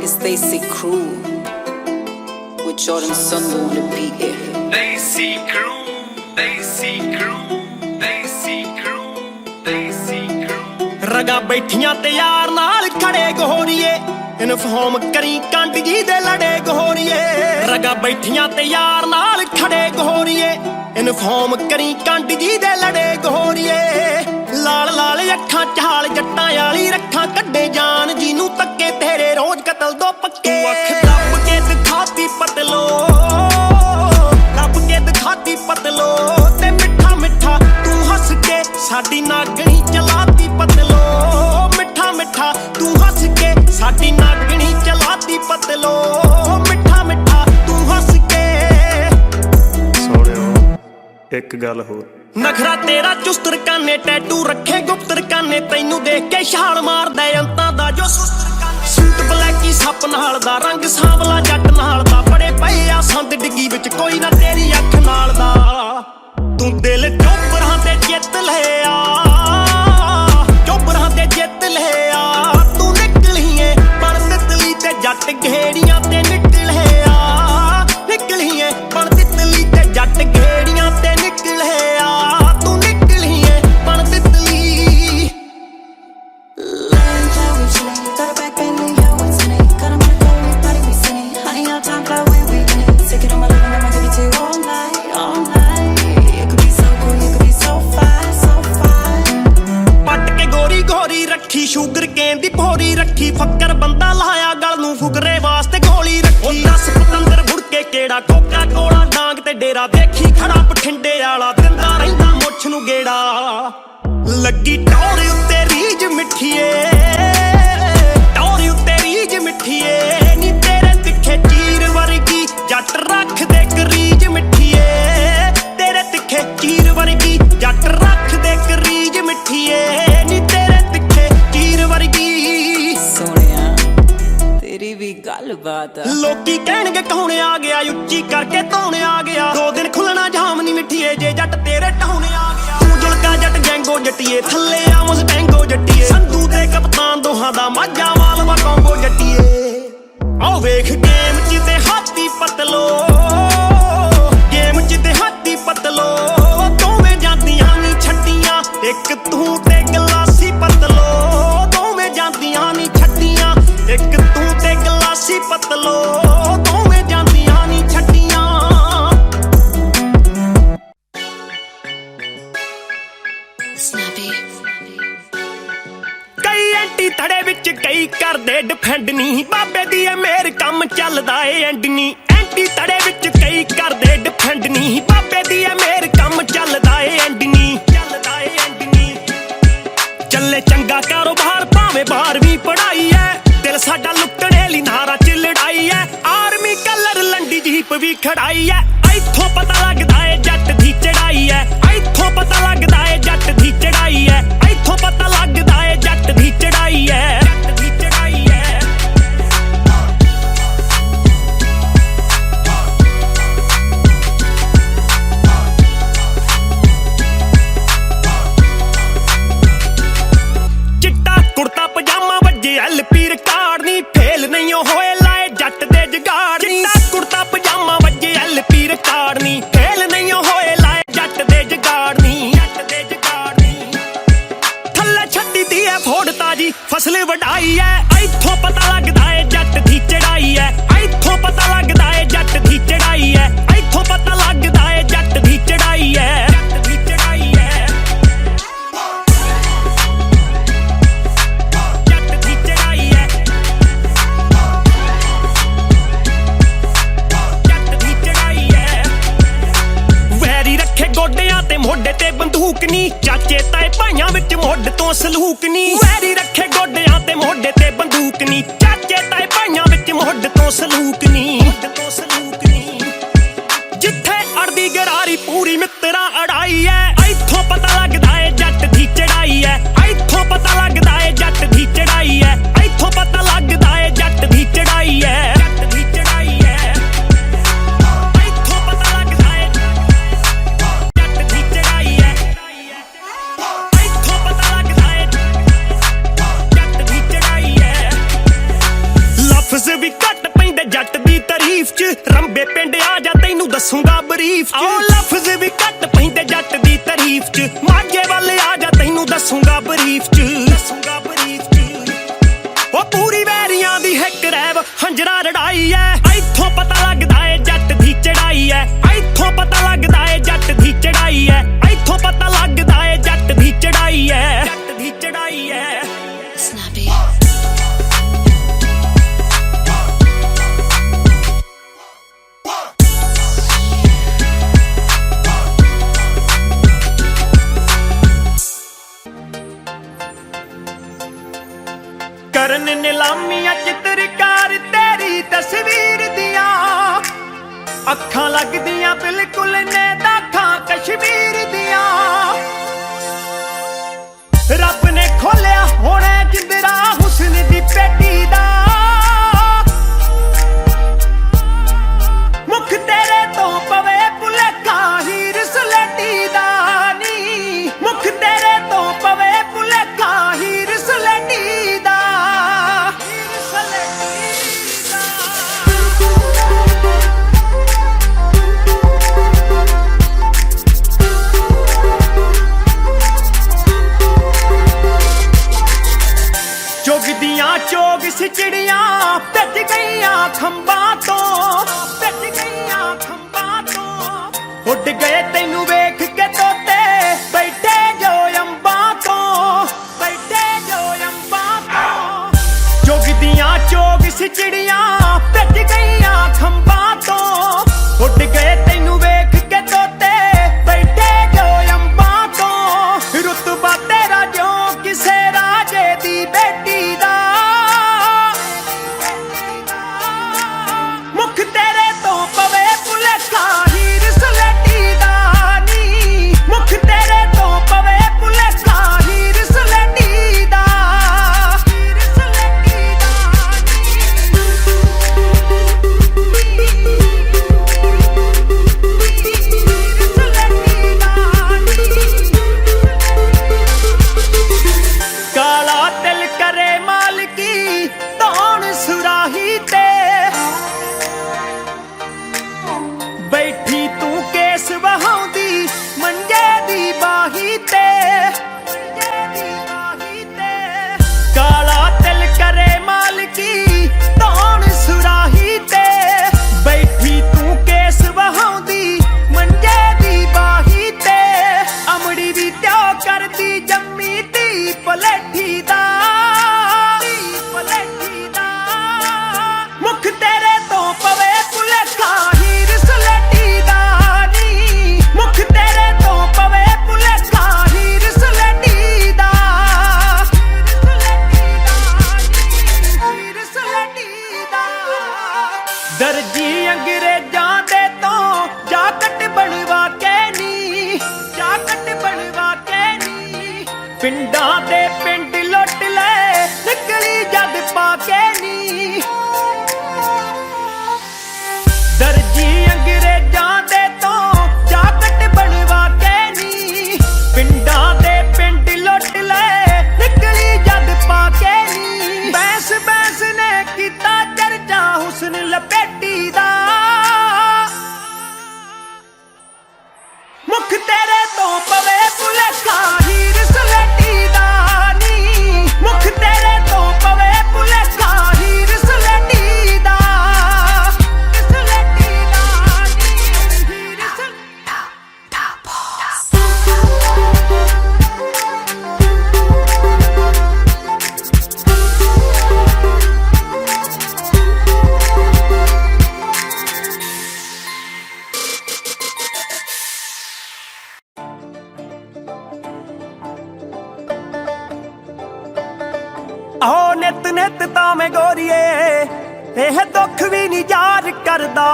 It's Stacy Crew with Jordan Sunday on the beat there. Stacy Crew, Stacy Crew, Stacy Crew, Stacy Crew। ਰਗਾ ਬੈਠੀਆਂ ਤੇ ਯਾਰ ਨਾਲ ਖੜੇ ਗੋਰੀਏ, ਇਨਫਾਰਮ ਕਰੀ ਕੰਡ ਜੀ ਦੇ ਲੜੇ ਗੋਰੀਏ। ਰਗਾ ਬੈਠੀਆਂ ਤੇ ਯਾਰ ਨਾਲ ਖੜੇ ਗੋਰੀਏ, ਇਨਫਾਰਮ ਕਰੀ ਕੰਡ ਜੀ ਦੇ ਲੜੇ ਗੋਰੀਏ। ਲਾਲ ਲਾਲ ਅੱਖਾਂ ਚਾਲ ਜੱਟਾਂ ਵਾਲੀ ਰੱਖਾਂ ਕੱਢੇ ਜਾਨ ਜਿਹਨੂੰ ਤੱਕੇ ਤੇਰੇ ਰੋਜ਼ ਕਤਲ ਦੋ ਪੱਕੇ। ਅੱਖ ਦੱਬ ਕੇ ਦਿਖਾਤੀ ਪਤਲੋ, ਲੱਭ ਕੇ ਦਿਖਾਤੀ ਪਤਲੋ ਤੇ ਮਿੱਠਾ ਮਿੱਠਾ ਤੂੰ ਹੱਸ ਕੇ ਸਾਡੀ ਨਾਗਣੀ ਚਲਾਤੀ ਪਤਲੋ। ਮਿੱਠਾ ਮਿੱਠਾ ਤੂੰ ਹੱਸ ਕੇ ਸਾਡੀ ਨਾਗਣੀ ਚਲਾਤੀ ਪਤਲੋ। ਮਿੱਠਾ ਮਿੱਠਾ ਤੂੰ ਹੱਸ ਕੇ। ਸੋਹਣਿਓ ਇੱਕ ਗੱਲ ਹੋਰ, ਨਖਰਾ ਤੇਰਾ ਚੁਸਤਰ ਕਾਨੇ, ਟੈਟੂ ਰੱਖੇ ਗੁਪਤਰ ਕਾਨੇ, ਤੈਨੂੰ ਦੇਖ ਕੇ ਛਾਲ ਮਾਰਦਾ ਅੰਤਾਂ ਦਾ ਜੋ ਸੂਟ ਬਲੈਕੀ ਸੱਪ ਨਾਲ ਦਾ, ਰੰਗ ਸਾਂਵਲਾ ਜੱਟ ਨਾਲ ਦਾ, ਬੜੇ ਪਏ ਆ ਸੰਦ ਡਿੱਗੀ ਵਿੱਚ ਕੋਈ ਨਾ ਤੇਰੀ ਅੱਖ ਨਾਲ ਦਾ। ਤੂੰ ਦਿਲ ਚੋਬਰਾਂ ਤੇ ਜਿੱਤ ਲਿਆ, ਚੋਬਰਾਂ ਤੇ ਜਿੱਤ ਲਿਆ। ਤੂੰ ਨਿਕਲੀਏ ਬਣ ਤਿਤਲੀ ਤੇ ਜੱਟ ਘੇੜੀਆਂ ਤੇ ਨਿਕਲਿਆ, ਨਿਕਲੀਏ ਬਣ ਤਿਤਲੀ ਤੇ ਜੱਟ ਘੇੜੀਆਂ ਤੇ ਨਿਕਲਿਆ। ਤੂੰ ਨਿਕਲੀਏ ਬਣ ਤਿਤਲੀ। ਸ਼ੂਗਰ ਕੇਨ ਦੀ ਭੋਰੀ ਰੱਖੀ, ਫੱਕਰ ਬੰਦਾ ਲਾਇਆ ਗਲ ਨੂੰ ਫੁਕਰੇ ਵਾਸਤੇ ਗੋਲੀ ਰੱਖੀ। 10 ਪਤੰਦਰ ਬੁੜਕੇ ਕਿਹੜਾ ਕੋਕਾ ਕੋਲਾ ਡਾਂਗ ਤੇ ਡੇਰਾ, ਦੇਖੀ ਖੜਾ ਬਠਿੰਡੇ ਵਾਲਾ ਦਿੰਦਾ ਰਹਿੰਦਾ ਮੁੱਛ ਨੂੰ ਗੇੜਾ। ਲੱਗੀ ਟੌਰ ਉੱਤੇ ਰੀਝ ਮਿੱਠੀਏ, ਟੌਰ ਉੱਤੇ ਰੀਝ ਮਿੱਠੀਏ ਨੀ ਤੇਰੇ ਤਿੱਖੇ ਚੀਰ ਵਰਗੀ ਜੱਟ ਰੱਖ ਦੇ ਕਰੀਜ ਮਿੱਠੀਏ। ਤੇਰੇ ਤਿੱਖੇ ਚੀਰ ਵਰਗੀ ਜੱਟ ਰੱਖ ਦੇ ਕਰੀਜ ਮਿੱਠੀਏ ਨੀ ਤੇਰੇ ਤਿੱਖੇ ਚੀਰ ਵਰਗੀ। ਸੋਹਣਿਆ ਤੇਰੀ ਵੀ ਗੱਲ ਬਾਤ ਆ। ਲੋਕੀ ਕਹਿਣਗੇ ਕੌਣ ਆ ਗਿਆ, ਉੱਚੀ ਕਰਕੇ ਧੌਣ ਆ ਗਿਆ। 2 ਦਿਨ ਖੁੱਲਣਾ ਜਾਮ ਨੀ ਮਿੱਠੀਏ ਜੇ ਜੱਟ ਤੇਰੇ ਟਾਉਣ ਆ ਗਿਆ। ਤੂੰ ਜੁਲਕਾ ਜੱਟ ਗੈਂਗੋ ਜੱਟੀਏ, ਥੱਲੇ ਆ ਮੁਸਟੈਂਗੋ ਜੱਟੀਏ। ਸੰਧੂ ਤੇ ਕਪਤਾਨ ਦੋਹਾਂ ਦਾ ਮਾਝਾ ਮਾਲਵਾ ਕੌਂਗੋ ਜੱਟੀਏ। ਆਓ ਵੇਖ ਗੇਮ ਚ ਤੇ ਹਾਥੀ ਪਤਲੋ, ਗੇਮ ਚ ਤੇ ਹਾਥੀ ਪਤਲੋ। ਦੋਵੇਂ ਜਾਂਦੀਆਂ ਨੀ ਛੱਡੀਆਂ, ਇੱਕ ਤੂੰ ਤੇ ਗਲਾਸੀ ਪਤਲੋ। ਦੋਵੇਂ ਜਾਂਦੀਆਂ ਨੀ ਛੱਡੀਆਂ, ਇੱਕ ਤੂੰ ਤੇ ਗਲਾਸੀ ਪਤਲੋ। ਦੋਵੇਂ ਜਾਂਦੀਆਂ ਨੀ ਛੱਡੀਆਂ। ਕਈ ਐਂਟੀ ਥੜੇ ਵਿੱਚ ਕਈ ਕਰਦੇ ਡਿਫੈਂਡ ਨੀ, ਬਾਬੇ ਦੀ ਐ ਮੇਰ ਕੰਮ ਚੱਲਦਾ ਏ ਐਂਡ ਨੀ। ਐਂਟੀ ਥੜੇ ਵਿੱਚ ਕਈ ਕਰਦੇ ਡਿਫੈਂਡ ਨੀ, ਬਾਬੇ ਦੀ ਐ ਮੇਰ ਕੰਮ ਚੱਲਦਾ ਏ ਐਂਡ ਨੀ। ਚੱਲਦਾ ਏ ਐਂਡ ਨੀ। ਚੱਲੇ ਚੰਗਾ ਕਾਰੋਬਾਰ ਭਾਵੇਂ 12ਵੀਂ ਪੜਾਈ ਐ, ਦਿਲ ਸਾਡਾ ਲੁੱਟਣੇ ਲਈ ਨਾਰਾ ਚ ਲੜਾਈ ਐ। ਆਰਮੀ ਕਲਰ ਲੰਡੀ ਜੀਪ ਵੀ ਖੜਾਈ ਐ। ਇੱਥੋਂ ਪਤਾ ਲੱਗਦਾ ਏ ਜੱਟ ਦੀ ਚੜਾਈ ਐ, ਇੱਥੋਂ ਪਤਾ ਲੱਗਦਾ ਏ ਜੱਟ ਦੀ ਚੜਾਈ ਐ, ਇੱਥੋਂ ਪਤਾ ਲੱਗਦਾ ਏ ਜੱਟ ਦੀ ਚੜਾਈ ਐ। ਜੱਟ ਦੀ ਚੜਾਈ ਐ। ਚਿੱਟਾ ਕੁੜਤਾ ਪਜਾਮਾ ਵੱਜੇ LP ਰਿਕਾਰਡ ਨੀ, ਫੇਲ ਨਹੀਂ ਹੋਏ ਲਾਏ ਜੱਟ ਦੇ ਜਗਾੜ ਨੀ। ਚਿੱਟਾ ਕੁੜਤਾ ਪਜਾਮਾ ਵੱਜੇ LP ਰਿਕਾਰਡ ਨੀ, ਫੇਲ ਨਹੀਂ ਹੋਏ ਲਾਏ ਜੱਟ ਦੇ ਜਗਾੜ ਨੀ। ਜੱਟ ਦੇ ਜਗਾੜ ਨੀ। ਥੱਲੇ ਛੱਡੀ ਦੀ ਐ ਫੋੜ ਤਾਜੀ ਫਸਲ ਵਢਾਈ ਐ, ਇੱਥੋਂ ਪਤਾ ਲੱਗਦਾ ਏ ਜੱਟ ਦੀ ਚੜਾਈ ਐ, ਇੱਥੋਂ ਪਤਾ ਲੱਗਦਾ ਏ ਜੱਟ ਦੀ ਚੜਾਈ ਐ, ਇੱਥੋਂ ਪਤਾ ਲੱਗਦਾ ਏ ਜੱਟ ਦੀ ਚੜਾਈ ਐ। ਜੱਟ ਦੀ ਚੜਾਈ ਐ। ਜੱਟ ਦੀ ਚੜਾਈ ਐ। ਜੱਟ ਦੀ ਚੜਾਈ ਐ। ਵੈਰੀ ਰੱਖੇ ਗੋਡਿਆਂ ਤੇ ਮੋਢੇ ਤੇ ਬੰਦੂਕ ਨੀ, ਚਾਚੇ ਤਾਏ ਭਾਈਆਂ ਵਿੱਚ ਮੁੱਢ ਤੋਂ ਸਲੂਕ ਨੀ। ਵੈਰੀ ਰੱਖੇ ਗੋਡਿਆਂ ਤੇ ਮੋਢੇ ਤੇ ਬੰਦੂਕ ਨੀ, ਚਾਚੇ ਤਾਏ ਭਾਈਆਂ ਵਿੱਚ ਮੁੱਢ ਤੋਂ ਸਲੂਕ ਨੀ। ਜਿੱਥੇ ਅੜਦੀ ਗਰਾਰੀ ਪੂਰੀ ਮਿੱਤਰਾਂ ਅੜਾਈ ਐ, ਇੱਥੋਂ ਪਤਾ ਲੱਗਦਾ ਏ ਜੱਟ ਦੀ ਚੜਾਈ ਐ, ਇੱਥੋਂ ਪਤਾ ਲੱਗਦਾ ਏ ਜੱਟ ਦੀ ਚੜਾਈ ਐ, ਇੱਥੋਂ ਪਤਾ ਲੱਗਦਾ ਏ ਜੱਟ ਦੀ ਚੜਾਈ ਐ। ਜੱਟ ਦੀ ਚੜਾਈ ਐ। ਇੱਥੋਂ ਪਤਾ ਲੱਗਦਾ ਏ ਜੱਟ ਦੀ ਚੜਾਈ ਐ, ਇੱਥੋਂ ਪਤਾ ਲੱਗਦਾ ਏ ਜੱਟ ਦੀ ਚੜਾਈ ਐ। ਲਫ਼ਜ਼ ਰੰਬੇ ਪਿੰਡ ਆ ਜਾ ਤੈਨੂੰ ਦੱਸੂਗਾ ਬਰੀਫ ਚ ਉਹ ਲਫ਼ਜ਼ ਵੀ ਘੱਟ ਪੈਂਦੇ ਜੱਟ ਦੀ ਤਾਰੀਫ ਚ ਮਾਝੇ ਵੱਲ ਆ ਜਾ ਤੈਨੂੰ ਦੱਸੂਗਾ ਬਰੀਫ ਚ ਉਹ ਪੂਰੀ ਵੈਰੀਆਂ ਦੀ ਹਿੱਕ ਰੈਵ ਹੰਜਰਾ ਰੜਾਈ ਐ ਇੱਥੋਂ ਪਤਾ ਲੱਗਦਾ ਏ ਜੱਟ ਦੀ ਚੜਾਈ ਐ ਇੱਥੋਂ ਪਤਾ ਲੱਗਦਾ ਏ ਜੱਟ ਦੀ ਚੜਾਈ ਐ ਇੱਥੋਂ ਪਤਾ ਲੱਗਦਾ ਏ ਜੱਟ ਦੀ ਚੜਾਈ ਐ ਜੱਟ ਦੀ ਚੜਾਈ ਐ Snappy. ਕਰਨ ਨਿਲਾਮੀਆਂ ਚਿੱਤਰਕਾਰ ਤੇਰੀ ਤਸਵੀਰ ਦੀਆਂ ਅੱਖਾਂ ਲੱਗਦੀਆਂ ਬਿਲਕੁਲ ਨੇ ਦਾਖਾਂ ਕਸ਼ਮੀਰ ਦੀਆਂ ਰੱਬ ਨੇ ਖੋਲਿਆ ਹੋਣਾ ਜਿੰਦਰਾ ਹੁਸਨ ਦੀ ਪੇਟੀ ਦਾ ਮੁਖ ਤੇਰੇ ਤੋਂ ਪਵੇ ਭੁਲੇਖਾ ਹੀਰ ਸਲੇਟੀ ਦਾ ਨੀ ਮੁਖ ਤੇਰੇ ਤੋਂ ਪਵੇ ਭੁਲੇਖਾ ਹੀਰ ਸਲੇਟੀ ਦਾ ਚੁਗਦੀਆਂ ਚੋਗ ਸਿਚੜੀਆਂ ਭੱਜ ਗਈਆਂ ਖੰਭਾਂ ਤੋਂ ਉੱਡ ਗਏ ਤੈਨੂੰ ਵੇਖ ਕੇ ਤੋਤੇ ਬੈਠੇ ਜੋ ਅੰਬਾਂ ਤੋਂ ਚੁਗਦੀਆਂ ਚੋਗ ਸਿਚੜੀਆਂ ਭੱਜ ਗਈਆਂ ਖੰਭਾਂ ਤੋਂ ਉੱਡ ਗਏ ਤੈਨੂੰ ਵੇਖ ਕੇ ਤੋਤੇ ਬੈਠੇ ਜੋ ਅੰਬਾਂ ਤੋਂ ਰੁਤਬਾ ਤੇਰਾ ਜਿਉਂ ਕਿਸੇ ਰਾਜੇ ਦੀ ਬੇਟੀ ਦਾ ਮੁਖ ਤੇਰੇ ਤੋਂ ਪਵੇ ਭੁਲੇਖਾ ਹੀਰ ਸਲੇਟੀ ਦਾ ਨੀ ਮੁਖ ਤੇਰੇ ਤੋਂ ਪਵੇ ਭੁਲੇਖਾ ਹੀਰ ਸਲੇਟੀ ਦਾ ਕਾਲਾ ਤਿਲ ਕਰੇ ਮਾਲਕੀ ਧੌਣ ਸੁਰਾਹੀ ਤੇ ਬੈਠੀ ਤੂੰ ਕੇਸ ਵਹਾਉਂਦੀ ਮੰਜੇ ਦੀ ਬਾਹੀ ਤੇ ਕਾਲਾ ਤਿਲ ਕਰੇ ਮਾਲਕੀ ਧੌਣ ਸੁਰਾਹੀ ਤੇ ਬੈਠੀ ਤੂੰ ਕੇਸ ਵਹਾਉਂਦੀ ਮੰਜੇ ਦੀ ਬਾਹੀ ਤੇ ਅਮੜੀ ਵੀ ਤਿਉ ਕਰਦੀ ਜੰਮੀ ਧੀ ਪਲੇਠੀ ਦਾ ਮੁਖ ਤੇਰੇ ਤੋਂ ਪਵੇ ਭੁਲੇਖਾ ਹੀਰ ਸਲੇਟੀ ਦਾ ਨੀ ਮੁਖ ਤੇਰੇ ਤੋਂ ਪਵੇ ਭੁਲੇਖਾ ਹੀਰ ਸਲੇਟੀ ਦਾ ਦਰਜੀ ਅੰਗਰੇਜ਼ਾਂ ਦੇ ਤੋਂ ਜਾਕਟ ਬਣਵਾ ਕੇ ਨੀ ਪਿੰਡਾਂ ਦੇ ਪਿੰਡ ਲੁੱਟ ਲੈ ਨਿਕਲੀ ਜਦ ਪਾ ਕੇ ਨੀ ਦਰਜੀ ਅੰਗਰੇਜ਼ਾਂ ਦੇ ਤੋਂ ਜਾਕਟ ਬਣਵਾ ਕੇ ਨੀ ਪਿੰਡਾਂ ਦੇ ਪਿੰਡ ਲੁੱਟ ਲੈ ਨਿਕਲੀ ਜਦ ਪਾ ਕੇ ਨੀ ਬੈਂਸ ਨੇ ਕੀਤਾ ਚਰਚਾ ਹੁਸਨ ਲਪੇਟੀ ਦਾ ਮੁਖ ਤੇਰੇ ਤੋਂ ਪਵੇ ਭੁਲੇਖਾ ਹੀਰ ਸਲੇਟੀ ਦਾ ਨੀ ਮੁਖ ਤੇਰੇ ਤੋਂ ਪਵੇ ਭੁਲੇਖਾ ਹੀਰ ਸਲੇਟੀ ਦਾ ਆਹੋ ਨਿਤ ਤਾਂ ਮੈਂ ਗੋਰੀਏ ਇਹ ਦੁੱਖ ਵੀ ਨਹੀਂ ਯਾਦ ਕਰਦਾ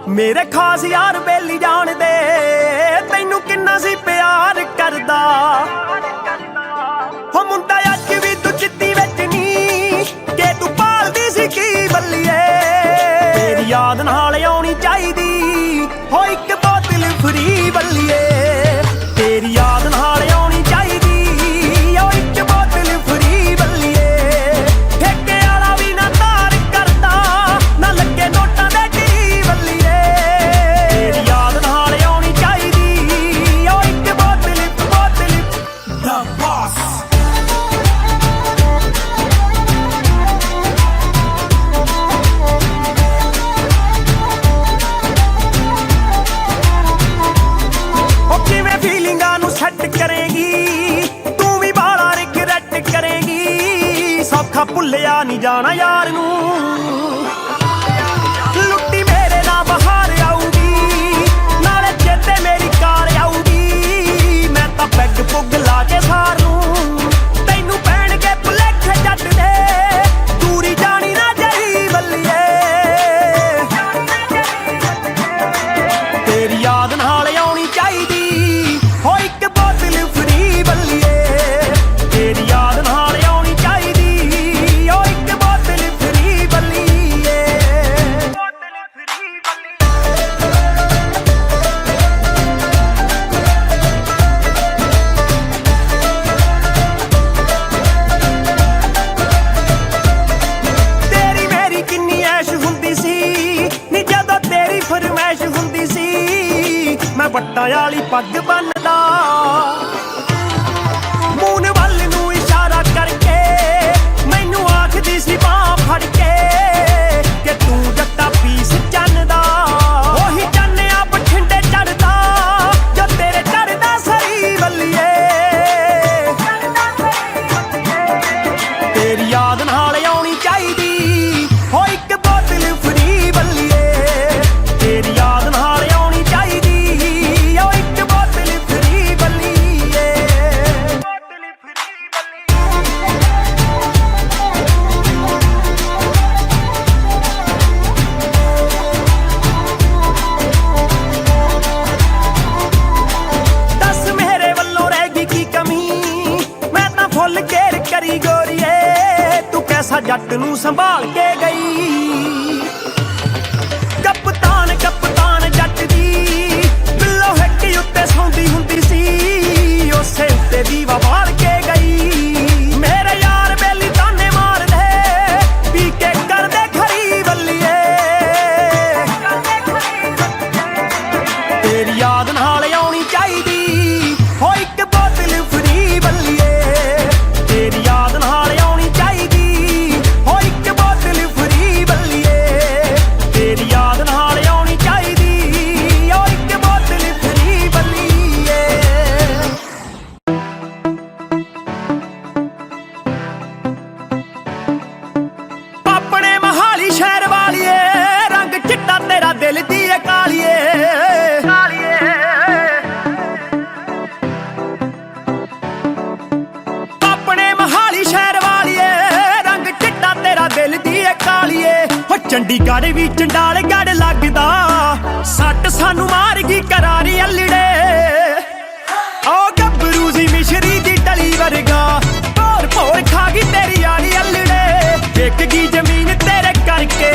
ਮੇਰੇ ਖਾਸ ਯਾਰ ਬੇਲੀ ਜਾਣਦੇ ਤੈਨੂੰ ਕਿੰਨਾ ਸੀ ਪਿਆਰ ਕਰਦਾ ਹੋ ਮੁੰਡਾ ਅੱਜ ਵੀ ਤੂੰ ਚਿੱਤੀ ਵਿੱਚ ਨਹੀਂ ਕਿ ਤੂੰ ਪਾਲਦੀ ਸੀ ਕੀ ਬੱਲੀਏ ਤੇਰੀ ਯਾਦ ਨਾਲ ਆਉਣੀ ਚਾਹੀਦੀ ਹੋ ਇੱਕ ਬੋਤਲ ਫਰੀ ਬੱਲੀਏ ਤੇਰੀ ਯਾਦ ਨਾਲ ਆਉਣੀ ਚਾਹੀਦੀ ਹੋ ਇੱਕ ਬੋਤਲ ਫਰੀ ਬੱਲੀਏ ਠੇਕੇ ਵਾਲਾ ਵੀ ਨਾ ਤਾਰ ਕਰਦਾ ਨਾ ਲੱਗੇ ਨੋਟਾਂ ਦੇ ਢੀਵ ਭੁੱਲਿਆ ਨਹੀਂ ਜਾਣਾ ਯਾਰ ਨੂੰ ਲੁੱਟੀ ਮੇਰੇ ਨਾਲ ਬਹਾਰ ਆਊਗੀ ਨਾਲੇ ਚੇਤੇ ਮੇਰੀ ਕਾਰ ਆਊਗੀ ਮੈਂ ਤਾਂ ਪੈਗ ਪੁੱਗ ਲਾ ਕੇ ਸਾਰ ਨੂੰ ਤੈਨੂੰ ਪੈਣਗੇ ਭੁਲੇਖੇ ਜੱਟ ਦੇ ਦੂਰੀ ਜਾਣੀ ਨਾ ਜਹੀ ਬੱਲੀਏ ਤੇਰੀ ਯਾਦ ਨਾਲ ਆਉਣੀ ਚਾਹੀਦੀ ਹੋ ਇੱਕ ਬੋਤਲ ਫਰੀ ਬੱਲੀਏ ਤੇਰੀ ਯਾਦ ਨਾਲ ਆਉਣੀ ਚਾਹੀਦੀ ਹੋ ਇੱਕ ਬੋਤਲ ਫਰੀ ਬੱਲੀਏ ਬੋਤਲ ਫਰੀ ਤੇਰੀ ਮੇਰੀ ਕਿੰਨੀ ਐਸ਼ ਹੁੰਦੀ ਸੀ ਨੀ ਜਦੋਂ ਤੇਰੀ ਫਰਮੈਸ਼ ਹੁੰਦੀ ਸੀ ਮੈਂ ਵੱਟਾਂ ਵਾਲੀ ਪੱਗ ਬੰਨਦਾ ਮੂਨ ਵੱਲ ਨੂੰ ਇਸ਼ਾਰਾ ਕਰਕੇ ਮੈਨੂੰ ਆਖਦੀ ਸੀ ਬਾਹ ਫੜ ਕੇ ਕਿ ਤੂੰ ਜੱਟਾ ਪੀਸ ਚੰਨ ਦਾ ਉਹੀ ਚੰਨ ਆ ਬਠਿੰਡੇ ਚੜਦਾ ਜੋ ਤੇਰੇ ਚੜਦਾ ਸਰੀ ਬੱਲੀਏ ਤੇਰੀ ਯਾਦ ਨਾਲ ਆਉਣੀ ਚਾਹੀਦੀ ਹੋ ਇੱਕ ਬੋਤਲ ਫਰੀ ਬੱਲੀਏ ਤੇਰੀ ਯਾਦ ਨਾਲ ਆਉਣੀ ਚਾਹੀਦੀ ਹੋ ਇੱਕ ਬੋਤਲ ਫਰੀ ਬੱਲੀਏ ਬੋਤਲ ਫਰੀ ਦੱਸ ਮੇਰੇ ਵੱਲੋਂ ਰਹਿ ਗਈ ਕੀ ਕਮੀ ਮੈਂ ਤਾਂ ਫੁੱਲ ਘੇਰ ਕਰੀ ਗੋਰੀਏ ਤੂੰ ਕੈਸਾ ਜੱਟ ਨੂੰ ਸੰਭਾਲ ਕੇ ਗਈ ਕਪਤਾਨ ਜੱਟ ਦੀ ਬਿੱਲੋ ਹੱਟੀ ਉੱਤੇ ਸੌਂਦੀ ਹੁੰਦੀ ਸੀ ਉਸੇ ਉੱਤੇ ਦੀਵਾ ਬਾਲ ਕੇ ਗਈ ਮੇਰੇ ਯਾਰ ਬੇਲੀ ਤਾਨੇ ਮਾਰਦੇ ਪੀ ਕੇ ਕਰਦੇ ਖਰੀ ਬੱਲੀਏ ਤੇਰੀ ਯਾਦ ਨਾਲ ਆਉਣੀ ਚਾਹੀਦੀ ਹੋ ਇੱਕ ਬੋਤਲ ਫਰੀ ਬੱਲੀਏ ਤੇਰੀ ਯਾਦ ਨਾਲ ਆਉਣੀ ਚਾਹੀਦੀ ਹੋ ਇੱਕ ਬੋਤਲ ਫਰੀ ਬੱਲੀਏ ਤੇਰੀ ਯਾਦ ਨਾਲ ਆਉਣੀ ਚਾਹੀਦੀ ਹੋ ਇੱਕ ਬੋਤਲ ਫਰੀ ਬੱਲੀਏ ਆਪਣੇ ਮਹਾਲੀ ਸ਼ਹਿਰ ਵਾਲੀਏ ਰੰਗ ਚਿੱਟਾ ਤੇਰਾ ਦਿਲ ਦੀ ਏ ਕਾਲੀਏ ਆਪਣੇ ਮਹਾਲੀ ਸ਼ਹਿਰ ਵਾਲੀਏ ਰੰਗ ਚਿੱਟਾ ਤੇਰਾ ਦਿਲ ਦੀ ਏ ਕਾਲੀਏ ਹੋ ਚੰਡੀਗੜ੍ਹ ਵੀ ਚੰਡਾਲਗੜ੍ਹ ਲੱਗਦਾ ਸੱਟ ਸਾਨੂੰ ਮਾਰ ਗਈ ਕਰਾਰੀ ਅਲੜੇ ਓ ਗੱਭਰੂ ਸੀ ਮਿਸ਼ਰੀ ਦੀ ਟਲੀ ਵਰਗਾ ਭੋਰ ਭੋਰ ਖਾ ਗਈ ਤੇਰੀ ਯਾਰੀ ਅਲੜੇ ਵਿਕ ਗਈ ਜ਼ਮੀਨ ਤੇਰੇ ਕਰਕੇ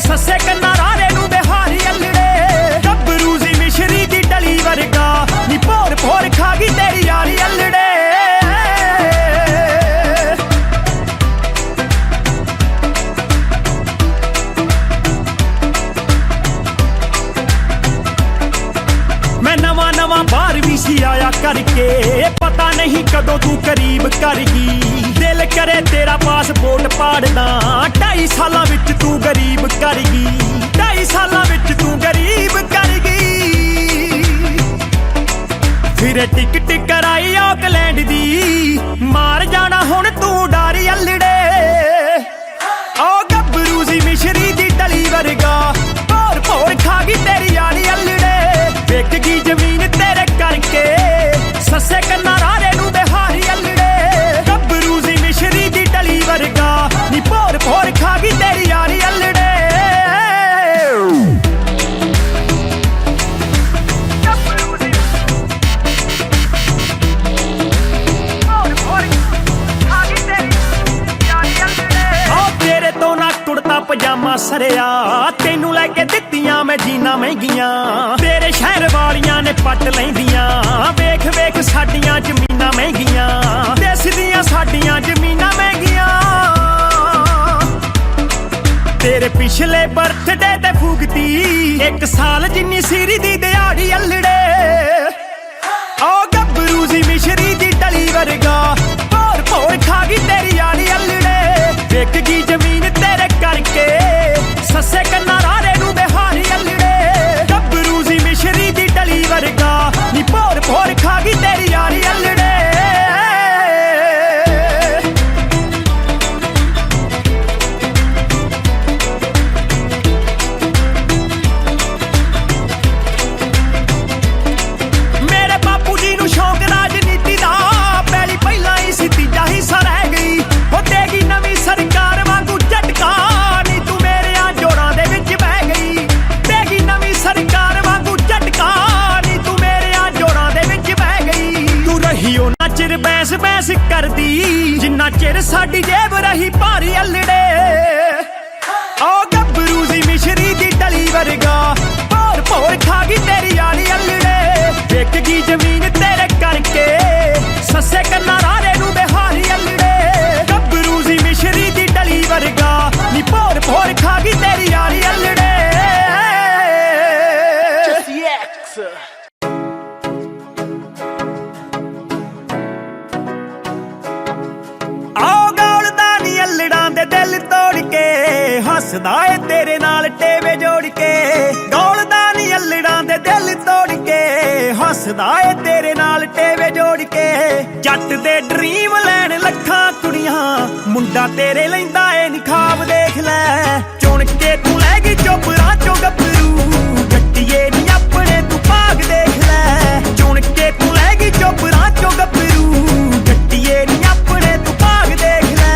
ਸੱਸੇ ਕੰਨਾਂ ਰਾਰੇ ਨੂੰ ਬਿਹਾਰੀ ਅਲੜੇ ਗੱਭਰੂ ਸੀ ਮਿਸ਼ਰੀ ਦੀ ਟਲੀ ਵਰਗਾ ਨੀ ਭੋਰ ਭੋਰ ਖਾ ਗਈ ਤੇਰੀ ਯਾਰੀ ਅਲੜੇ ਮੈਂ ਨਵਾਂ ਬਾਹਰ ਵੀ ਸੀ ਆਇਆ ਕਰਕੇ ਪਤਾ ਨਹੀਂ ਕਦੋਂ ਤੂੰ ਕਰੀਬ ਕਰ ਗਈ ਦਿਲ ਕਰੇ ਤੇਰਾ ਪਾਸਪੋਰਟ ਪਾੜਦਾ 2.5 ਸਾਲਾਂ ਵਿੱਚ ਤੂੰ ਗਰੀਬ ਕਰ ਗਈ 2.5 ਸਾਲਾਂ ਵਿੱਚ ਤੂੰ ਗਰੀਬ ਕਰ ਗਈ ਫਿਰ ਟਿਕਟ ਕਰਾਈ ਆਕਲੈਂਡ ਦੀ ਮਾਰ ਜਾਣਾ ਹੁਣ ਤੂੰ ਡਾਰੀ ਅਲੜੇ ਓ ਗੱਭਰੂ ਸੀ ਮਿਸ਼ਰੀ ਦੀ ਟਲੀ ਵਰਗਾ ਭੋਰ ਭੋਰ ਖਾ ਗਈ ਤੇਰੀ ਯਾਰੀ ਅਲੜੇ ਵਿਕ ਗਈ ਜ਼ਮੀਨ ਤੇਰੇ ਕਰਕੇ ਸੱਸੇ ਕੰਨਾਂ ਰਾਰੇ ਨੂੰ ਬਿਹਾਰੀ ਅਲੜੇ ਗੱਭਰੂ ਸੀ ਮਿਸ਼ਰੀ ਦੀ ਟਲੀ ਵਰਗਾ ਨੀ ਭੋਰ ਭੋਰ ਖਾ ਗਈ ਤੇਰੀ ਯਾਰੀ ਅਲੜੇ ਤੇਰੇ ਤੋਂ ਨਾ ਕੁੜਤਾ ਪਜਾਮਾ ਸਰਿਆ ਤੈਨੂੰ ਲੈ ਕੇ ਦਿੱਤੀਆਂ ਮੈਂ ਜੀਨਾ ਮਹਿੰਗੀਆਂ ਤੇਰੇ ਸ਼ਹਿਰ ਵਾਲੀਆਂ ਨੇ ਪੱਟ ਲੈਂਦੀਆਂ ਵੇਖ ਵੇਖ ਸਾਡੀਆਂ ਜ਼ਮੀਨਾਂ ਮਹਿੰਗੀਆਂ ਦੇਸ ਦੀਆਂ ਸਾਡੀਆਂ ਜ਼ਮੀਨਾਂ ਮਹਿੰਗੀਆਂ ਤੇਰੇ ਪਿਛਲੇ ਬਰਥਡੇ ਤੇ ਫੂਕਤੀ 1 ਸਾਲ ਜਿੰਨੀ ਸੀਰੀ ਦੀ ਦਿਹਾੜੀ ਅਲੜੇ ਓ ਗੱਭਰੂ ਸੀ ਮਿਸ਼ਰੀ ਦੀ ਟਲੀ ਵਰਗਾ ਭੋਰ ਭੋਰ ਖਾ ਗਈ ਤੇਰੀ ਯਾਰੀ ਅਲੜੇ ਵਿਕ ਗਈ ਜ਼ਮੀਨ ਤੇਰੇ ਕਰਕੇ ਸੱਸੇ ਕੰਨਾਂ ਰਾਰੇ ਨੂੰ ਬਿਹਾਰੀ ਅਲੜੇ ਗੱਭਰੂ ਸੀ ਮਿਸ਼ਰੀ ਦੀ ਟਲੀ ਵਰਗਾ ਨੀ ਭੋਰ ਭੋਰ ਖਾ ਗਈ ਤੇਰੀ ਯਾਰੀ ਅਲੜੇ ਐਸ ਕਰਦੀ ਜਿੰਨਾ ਚਿਰ ਸਾਡੀ ਜੇਬ ਰਹੀ ਭਾਰੀ ਅਲੜੇ ਓ ਗੱਭਰੂ ਸੀ ਮਿਸ਼ਰੀ ਦੀ ਡਲੀ ਵਰਗਾ ਭੋਰ ਭੋਰ ਖਾ ਗਈ ਤੇਰੀ ਆਲੀ ਅਲੜੇ ਵਿਕ ਗਈ ਜ਼ਮੀਨ ਤੇਰੇ ਕਰਕੇ ਸੱਸੇ ਕੰਨਾਂ ਰਾਰੇ ਨੂੰ ਬਿਹਾਰੀ ਅਲੜੇ ਗੱਭਰੂ ਸੀ ਮਿਸ਼ਰੀ ਦੀ ਡਲੀ ਵਰਗਾ ਨੀ ਭੋਰ ਭੋਰ ਖਾ ਗਈ ਤੇਰੀ ਆਲੀ ਅਲੜੇ ਦਿਲ ਤੋੜ ਕੇ ਹੱਸਦਾ ਏ ਤੇਰੇ ਨਾਲ ਟੇਵੇ ਜੋੜ ਕੇ ਗੋਲਦਾ ਨੀ ਅਲੜਾਂ ਦੇ ਦਿਲ ਤੋੜ ਕੇ ਹੱਸਦਾ ਏ ਤੇਰੇ ਨਾਲ ਟੇਵੇ ਜੋੜ ਕੇ ਜੱਟ ਦੇ ਡ੍ਰੀਮ ਲੈਣ ਲੱਖਾਂ ਕੁੜੀਆਂ ਮੁੰਡਾ ਤੇਰੇ ਲੈਂਦਾ ਏ ਨੀ ਖਾਬ ਦੇਖ ਲੈ ਚੁਣ ਕੇ ਤੂੰ ਲੈ ਗਈ ਚੋਪਰਾਂ ਚੋਂ ਗੱਭਰੂ ਜੱਟੀਏ ਨੀ ਆਪਣੇ ਤੂੰ ਭਾਗ ਦੇਖ ਲੈ ਚੁਣ ਕੇ ਤੂੰ ਲੈ ਗਈ ਚੋਪਰਾਂ ਚੋਂ ਗੱਭਰੂ ਜੱਟੀਏ ਨੀ ਆਪਣੇ ਤੂੰ ਭਾਗ ਦੇਖ ਲੈ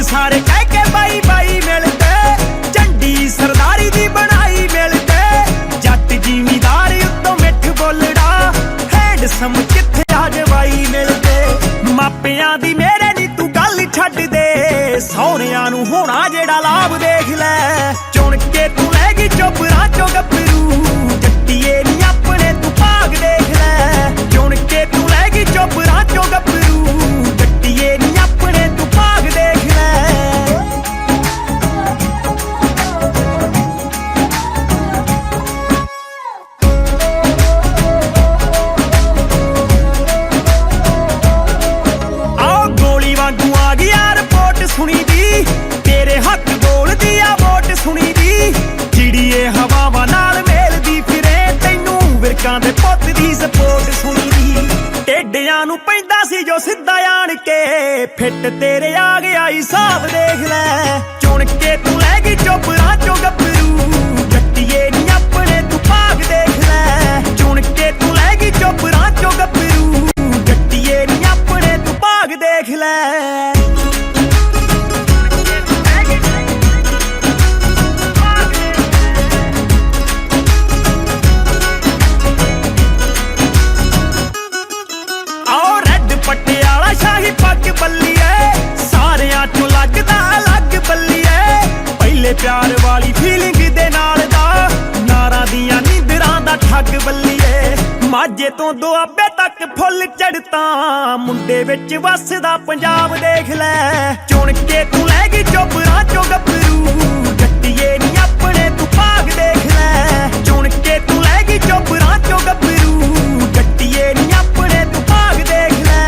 ਸਾਰੇ ਕਹਿ ਕੇ ਬਾਈ ਬਾਈ ਮਿਲਦੇ ਝੰਡੀ ਸਰਦਾਰੀ ਦੀ ਬਣਾਈ ਮਿਲਦੇ ਜੱਟ ਜ਼ਿਮੀਦਾਰ ਉੱਤੋਂ ਮਿੱਠ ਬੋਲੜਾ ਹੈਂਡਸਮ ਕਿੱਥੇ ਆ ਜਵਾਈ ਮਿਲਦੇ ਮਾਪਿਆਂ ਦੀ ਮੇਰੇ ਨੀ ਤੂੰ ਗੱਲ ਛੱਡ ਦੇ ਸਹੁਰਿਆਂ ਨੂੰ ਹੋਣਾ ਜਿਹੜਾ ਲਾਭ ਦੇਖ ਲੈ ਚੁਣ ਕੇ ਤੂੰ ਲੈ ਗਈ ਚੋਪਰਾਂ ਚੋਂ ਗੱਭਰੂ ਜੱਟੀਏ ਨੀ ਆਪਣੇ ਤੂੰ ਭਾਗ ਦੇਖ ਲੈ ਚੁਣ ਕੇ ਤੂੰ ਲੈ ਗਈ ਚੋਪਰਾਂ ਚੋਂ ਗੱਭਰੂ ਜੱਟੀਏ ਨੀ ਆਪਣੇ ਤੂੰ ਭਾਗ ਦੇਖ ਲੈ ਸੁਣੀ ਦੀ ਤੇਰੇ ਹੱਥ ਬੋਲਦੀ ਆ ਵੋਟ ਸੁਣੀ ਦੀ ਚਿੜੀਏ ਹਵਾਵਾਂ ਨਾਲ ਮੇਲਦੀ ਫਿਰੇ ਤੈਨੂੰ ਵਿਰਕਾਂ ਦੇ ਪੁੱਤ ਦੀ ਸਪੋਰਟ ਸੁਣੀ ਦੀ ਟੇਡਿਆਂ ਨੂੰ ਪੈਂਦਾ ਸੀ ਜੋ ਸਿੱਧਾ ਆਣ ਕੇ ਫਿੱਟ ਤੇਰੇ ਆ ਗਿਆ ਹਿਸਾਬ ਦੇਖ ਲੈ ਚੁਣ ਕੇ ਤੂੰ ਲੈ ਗਈ ਚੋਪਰਾਂ ਚੋਂ ਗੱਭਰੂ ਜੱਟੀਏ ਨੀ ਆਪਣੇ ਤੂੰ ਭਾਗ ਦੇਖ ਲੈ ਚੁਣ ਕੇ ਤੂੰ ਲੈ ਗਈ ਚੋਪਰਾਂ ਚੋਂ ਗੱਭਰੂ ਜੱਟੀਏ ਨੀ ਆਪਣੇ ਤੂੰ ਭਾਗ ਦੇਖ ਲੈ ਪਟਿਆਲਾ ਸ਼ਾਹੀ ਪੱਗ ਬੱਲੀਏ ਸਾਰਿਆਂ ਚੋਂ ਲੱਗਦਾ ਅਲੱਗ ਬੱਲੀਏ ਪਹਿਲੇ ਪਿਆਰ ਵਾਲੀ ਫੀਲਿੰਗ ਦੇ ਨਾਲ ਦਾ ਨਾਰਾਂ ਦੀਆਂ ਨੀਂਦਰਾਂ ਦਾ ਠੱਗ ਬੱਲੀਏ ਮਾਝੇ ਤੋਂ ਦੁਆਬੇ ਤੱਕ ਫੁੱਲ ਚੜਤਾ ਮੁੰਡੇ ਵਿੱਚ ਵਸਦਾ ਪੰਜਾਬ ਦੇਖ ਲੈ ਚੁਣ ਕੇ ਤੂੰ ਲੈ ਗਈ ਚੋਪਰਾਂ ਚੋਂ ਗੱਭਰੂ ਜੱਟੀਏ ਨੀ ਆਪਣੇ ਤੂੰ ਭਾਗ ਦੇਖ ਲੈ ਚੁਣ ਕੇ ਤੂੰ ਲੈ ਗਈ ਚੋਪਰਾਂ ਚੋਂ ਗੱਭਰੂ ਜੱਟੀਏ ਨੀ ਆਪਣੇ ਤੂੰ ਭਾਗ ਦੇਖ ਲੈ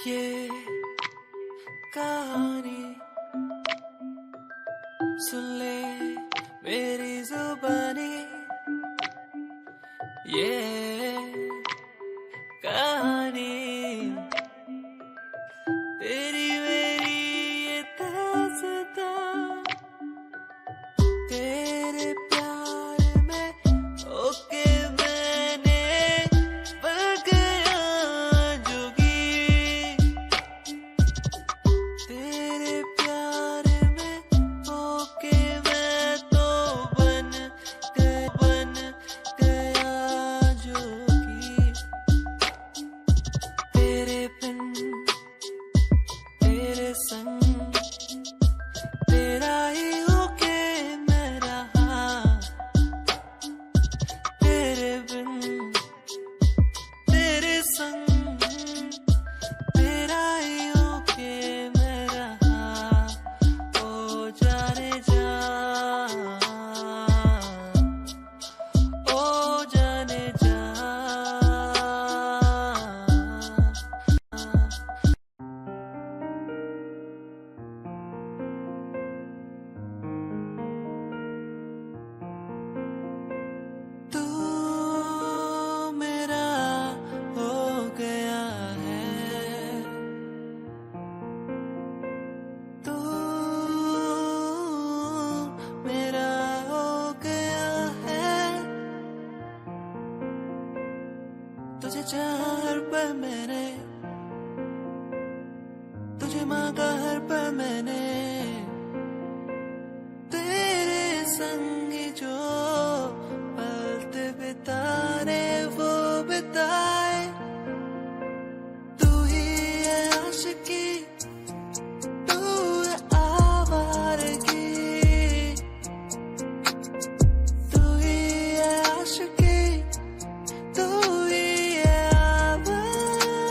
ये कहानी सुन ले मेरी जुबानी ये कहानी तेरी मेरी ये दास्तां तेरे प्यार में ओके मैंने पल गया जोगी तेरे प्यार में ओके मैं तो बन गया जोगी तेरे बिन तेरे संग तेरा ही होके मैं रहा तेरे बिन तेरे संग तेरा ही होके मैं रहा ओ जाने जा ओ जाने जा चाहा हर पल मैंने, तुझे मांगा हर पल मैंने, तेरे संग जो पल बिताने वो बिताए। तू ही है आशिकी, तू है आवारगी, तू ही है आशिकी, तू ही है आवारगी।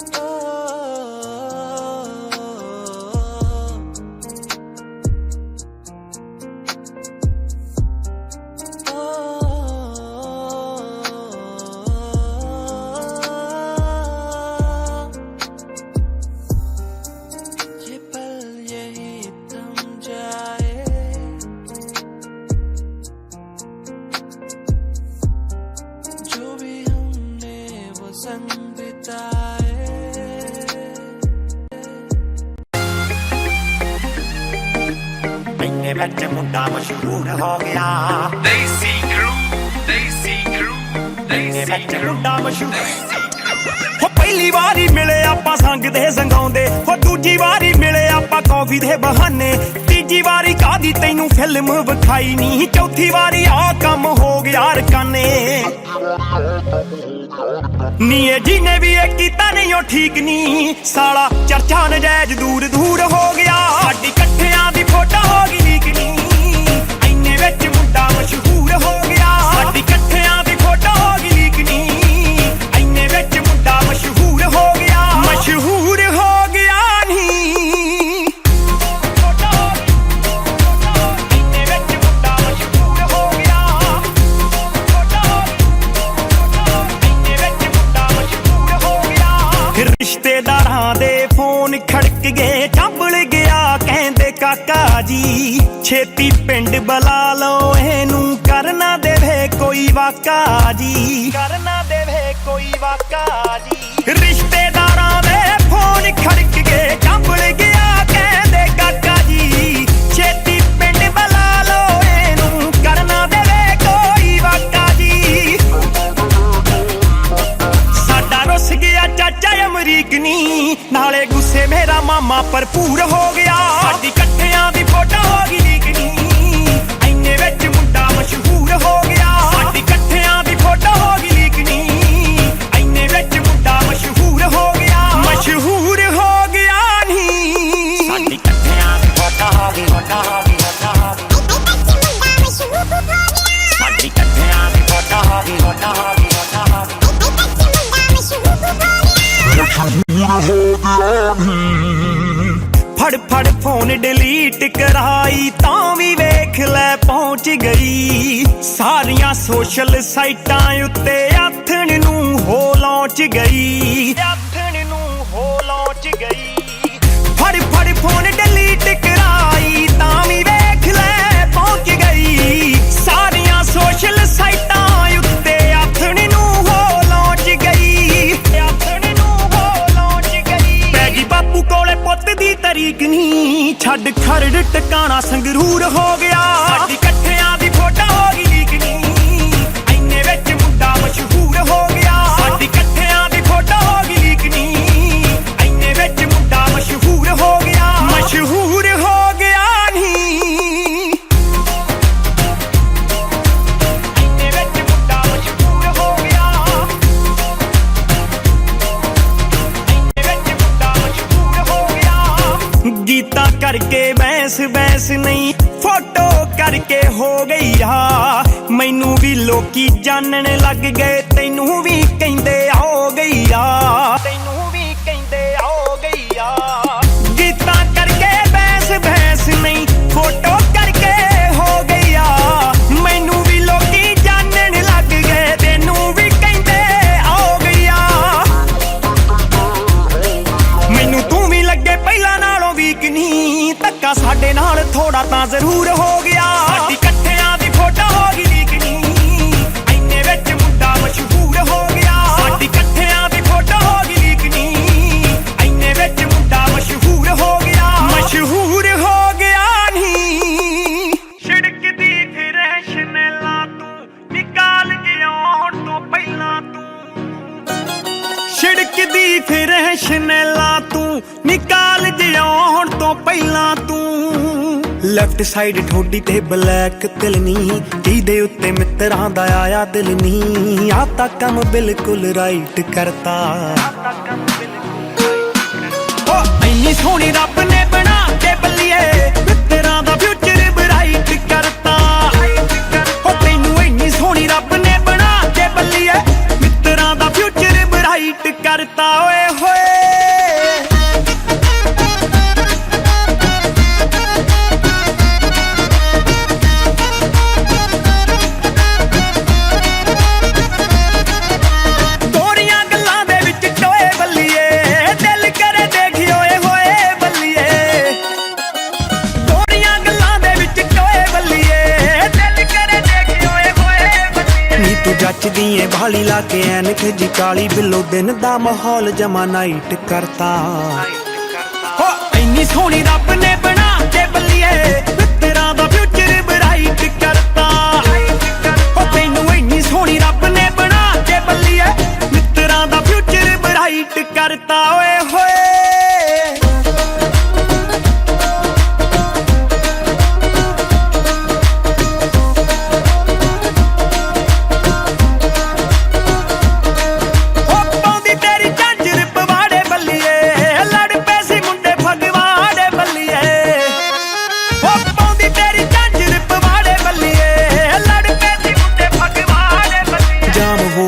ओ, ये पल यही थम जाए, जो भी हमने वो संग बिताए। ਇੰਨੇ ਵਿੱਚ ਮੁੰਡਾ ਮਸ਼ਹੂਰ ਹੋ ਗਿਆ Desi Crew, Desi Crew, ਇੰਨੇ Desi ਵਿੱਚ Crew, ਮੁੰਡਾ ਮਸ਼ਹੂਰ Desi Crew. ਹੋ ਪਹਿਲੀ ਵਾਰੀ ਮਿਲੇ ਆਪਾਂ ਸੰਗ ਦੇ ਸੰਗਾਉਂਦੇ ਹੋ ਦੂਜੀ ਵਾਰੀ ਮਿਲੇ ਆਪਾਂ ਕੌਫੀ ਦੇ ਬਹਾਨੇ ਤੀਜੀ ਵਾਰੀ ਕਾਦੀ ਤੈਨੂੰ ਫਿਲਮ ਵਿਖਾਈ ਨਹੀਂ ਚੌਥੀ ਵਾਰੀ ਆ ਕੰਮ ਹੋ ਗਿਆ ਰਕਾਨੇ ਨੀ ਇਹ ਜਿਹਨੇ ਵੀ ਇਹ ਕੀਤਾ ਨਹੀਂ ਉਹ ਠੀਕ ਨਹੀਂ ਸਾਲਾ ਚਰਚਾ ਨਜਾਇਜ਼ ਦੂਰ ਦੂਰ ਹੋ ਗਿਆ ਸਾਡੀ ਇਕੱਠਿਆਂ ਦੀ ਫੋਟੋ ਹੋ ਗਈ ਲੀਕ ਨਹੀਂ ਇੰਨੇ ਵਿੱਚ ਮੁੰਡਾ ਮਸ਼ਹੂਰ ਹੋ ਗਿਆ ਸਾਡੀ ਇਕੱਠਿਆਂ ਦੀ ਫੋਟੋ ਹੋ ਗਈ ਲੀਕ ਨਹੀਂ ਇੰਨੇ ਵਿੱਚ ਮੁੰਡਾ ਮਸ਼ਹੂਰ ਹੋ ਗਿਆ ਮਸ਼ਹੂਰ ਹੋ ਗਿਆ ਨਹੀਂ ਇੰਨੇ ਵਿੱਚ ਮੁੰਡਾ ਮਸ਼ਹੂਰ ਹੋ ਗਿਆ ਇੰਨੇ ਵਿੱਚ ਮੁੰਡਾ ਮਸ਼ਹੂਰ ਹੋ ਗਿਆ ਰਿਸ਼ਤੇਦਾਰਾਂ ਦੇ ਫੋਨ ਖੜਕ ਗਏ ਚੰਬਲ ਗਿਆ ਕਹਿੰਦੇ ਕਾਕਾ ਜੀ ਛੇਤੀ ਪਿੰਡ ਬੁਲਾ ਲਓ ਇਹਨੂੰ ਕਰਨਾ ਦੇਵੇ ਕੋਈ ਵਾਕਾ ਜੀ ਕਰਨਾ ਦੇਵੇ ਕੋਈ ਵਾਕਾ ਜੀ ਰਿਸ਼ਤੇਦਾਰਾਂ ਦੇ ਫੋਨ ਖੜਕ ਗਏ ਚੰਬਲ ਗਿਆ ਕਹਿੰਦੇ ਕਾਕਾ ਜੀ ਛੇਤੀ ਪਿੰਡ ਬੁਲਾ ਲਓ ਇਹਨੂੰ ਕਰਨਾ ਦੇਵੇ ਕੋਈ ਵਾਕਾ ਜੀ ਸਾਡਾ ਰੁੱਸ ਗਿਆ ਚਾਚਾ ਅਮਰੀਕ ਨੀ ਨਾਲੇ ਗੁੱਸੇ ਮੇਰਾ ਮਾਮਾ ਭਰਪੂਰ ਹੋ ਗਿਆ ਸਾਡੀ ਇਕੱਠਿਆਂ ਦੀ ਫੋਟੋ ਹੋ ਗਈ ਲੀਕ ਨੀ ਇੰਨੇ ਵਿੱਚ ਮੁੰਡਾ ਮਸ਼ਹੂਰ ਹੋ ਗਿਆ ਸਾਡੀ ਇਕੱਠਿਆਂ ਦੀ ਫੋਟੋ ਹੋ ਗਈ ਲੀਕ ਨੀ ਇੰਨੇ ਵਿੱਚ ਮੁੰਡਾ ਮਸ਼ਹੂਰ ਹੋ ਗਿਆ ਮਸ਼ਹੂਰ ਹੋ ਗਿਆ ਨੀ ਸਾਡੀ ਇਕੱਠਿਆਂ ਦੀ ਫੋਟੋ ਹੋ ਗਈ ਸਾਡੀ ਇਕੱਠਿਆਂ ਦੀ ਫੋਟੋ ਹੋ ਗਈ ਫੜ ਫੜ ਫੋਨ ਡਿਲੀਟ ਕਰਾਈ ਤਾਂ ਵੀ ਵੇਖ ਲੈ ਪਹੁੰਚ ਗਈ ਸਾਰੀਆਂ ਸੋਸ਼ਲ ਸਾਈਟਾਂ ਉੱਤੇ ਆਥਣ ਨੂੰ ਹੋ ਲੌਂਚ ਗਈ ਆਥਣ ਨੂੰ ਹੋ ਲੌਂਚ ਗਈ ਫੜ ਫੜ ਫੋਨ ਡਿਲੀਟ ਕਰਾਈ ਤਾਂ ਵੀ ਵੇਖ ਲੈ ਪਹੁੰਚ ਗਈ ਸਾਰੀਆਂ ਸੋਸ਼ਲ ਸਾਈਟਾਂ ਉੱਤੇ ਆਥਣ ਨੂੰ ਹੋ ਲੌਂਚ ਗਈ ਆਥਣ ਨੂੰ ਹੋ ਲੌਂਚ ਗਈ ਪੈ ਗਈ ਬਾਪੂ ਕੋਲੇ ਪੁੱਤ ਦੀ ਤਰੀਕ ਨਹੀਂ ਛੱਡ ਖਰੜ ਟਿਕਾਣਾ ਸੰਗਰੂਰ ਹੋ ਗਿਆ ਸਾਡੀ ਇਕੱਠਿਆਂ ਦੀ ਫੋਟੋ ਹੋ ਗਈ ਲੀਕ ਨਹੀਂ ਇੰਨੇ ਵਿੱਚ ਮੁੰਡਾ ਮਸ਼ਹੂਰ ਹੋ ਗਿਆ ਸਾਡੀ ਇਕੱਠਿਆਂ ਦੀ ਫੋਟੋ ਹੋ ਗਈ ਲੀਕ ਨਹੀਂ ਇੰਨੇ ਵਿੱਚ ਮੁੰਡਾ ਮਸ਼ਹੂਰ ਹੋ ਗਿਆ ਮਸ਼ਹੂਰ ਹੋ ਗਿਆ ਨਹੀਂ ਇੰਨੇ ਵਿੱਚ ਮੁੰਡਾ ਮਸ਼ਹੂਰ ਹੋ ਗਿਆ ਇੰਨੇ ਵਿੱਚ ਮੁੰਡਾ ਮਸ਼ਹੂਰ ਹੋ ਗਿਆ ਗੀਤਾ ਕਰਕੇ ਬੈਸ ਬੈਸ ਨਹੀਂ ਫੋਟੋ ਕਰਕੇ ਹੋ ਗਈ ਆ ਮੈਨੂੰ ਵੀ ਲੋਕੀ ਜਾਣਨ ਲੱਗ ਗਏ ਤੈਨੂੰ ਵੀ ਕਹਿੰਦੇ ਹੋ ਗਈ ਆ ਤੈਨੂੰ ਵੀ ਕਹਿੰਦੇ ਹੋ ਗਈ ਆ ਗੀਤਾ ਕਰਕੇ ਬੈਸ ਬੈਸ ਨਹੀਂ ਫੋਟੋ ਕਰਕੇ ਹੋ ਗਈ ਆ ਮੈਨੂੰ ਵੀ ਲੋਕੀ ਜਾਣਨ ਲੱਗ ਗਏ ਤੈਨੂੰ ਵੀ ਕਹਿੰਦੇ ਹੋ ਗਈ ਆ ਮੈਨੂੰ ਤੂੰ ਵੀ ਲੱਗੇ ਪਹਿਲਾਂ ਨਾਲੋਂ ਵੀਕ ਨਹੀਂ ਧੱਕਾ ਸਾਡੇ ਨਾਲ ਥੋੜਾ ਤਾਂ ਜ਼ਰੂਰ ਹੋ ਗਿਆ ਸਾਡੀ ਇਕੱਠਿਆਂ ਦੀ ਫੋਟੋ ਹੋ ਗਈ ਲੀਕ ਨਹੀਂ ਇੰਨੇ ਵਿੱਚ ਮੁੰਡਾ ਮਸ਼ਹੂਰ ਹੋ ਗਿਆ ਸਾਡੀ ਇਕੱਠਿਆਂ ਦੀ ਫੋਟੋ ਹੋ ਗਈ ਲੀਕ ਨਹੀਂ ਇੰਨੇ ਵਿੱਚ ਮੁੰਡਾ ਮਸ਼ਹੂਰ ਹੋ ਗਿਆ ਮਸ਼ਹੂਰ ਹੋ ਗਿਆ ਨਹੀਂ ਛਿੜਕਦੀ ਫਿਰ ਰੈਸ਼ਨ ਛਿੜਕਦੀ ਫਿਰ ਸ਼ਨੈਲਾ ਤੂੰ ਨਿਕਾਲ ਜਿਉਣ ਤੋਂ ਪਹਿਲਾਂ ਤੂੰ ਲੈਫਟ ਸਾਈਡ ਠੋਡੀ ਤੇ ਬਲੈਕ ਤਿਲ ਨੀ ਜਿਹਦੇ ਉੱਤੇ ਮਿੱਤਰਾਂ ਦਾ ਆਇਆ ਦਿਲ ਨੀ ਆ ਤਾਂ ਕੰਮ ਬਿਲਕੁਲ ਰਾਈਟ ਕਰਤਾ ਓ ਇੰਨੀ ਸੋਹਣੀ ਰੱਬ ਨੇ ਬਣਾ ਕੇ ਬੱਲੀਏ ਮਿੱਤਰਾਂ ਦਾ ਫਿਊਚਰ ਬਰਾਈਟ ਕਰਤਾ ਓ ਤੈਨੂੰ ਇੰਨੀ ਸੋਹਣੀ ਰੱਬ ਨੇ ਬਣਾ ਕੇ ਬੱਲੀਏ ਮਿੱਤਰਾਂ ਦਾ ਫਿਊਚਰ ਬਰਾਈਟ ਕਰਤਾ ਓਏ ਹੋਏ ਜੱਚਦੀ ਏ ਭਾਲੀ ਲਾ ਕੇ ਐਨਕ ਜੀ ਕਾਲੀ ਬਿੱਲੋ ਦਿਨ ਦਾ ਮਾਹੌਲ ਜਮਾ ਨਾਈਟ ਕਰਤਾ ਹੋ ਇੰਨੀ ਸੋਹਣੀ ਰੱਬ ਨੇ ਬਣਾ ਕੇ ਬੱਲੀਏ ਮਿੱਤਰਾਂ ਦਾ ਫਿਊਚਰ ਬਰਾਈਟ ਕਰਤਾ ਹੋ ਤੈਨੂੰ ਇੰਨੀ ਸੋਹਣੀ ਰੱਬ ਨੇ ਬਣਾ ਕੇ ਬੱਲੀਏ ਮਿੱਤਰਾਂ ਦਾ ਫਿਊਚਰ ਬਰਾਈਟ ਕਰਤਾ ਓਏ ਹੋਏ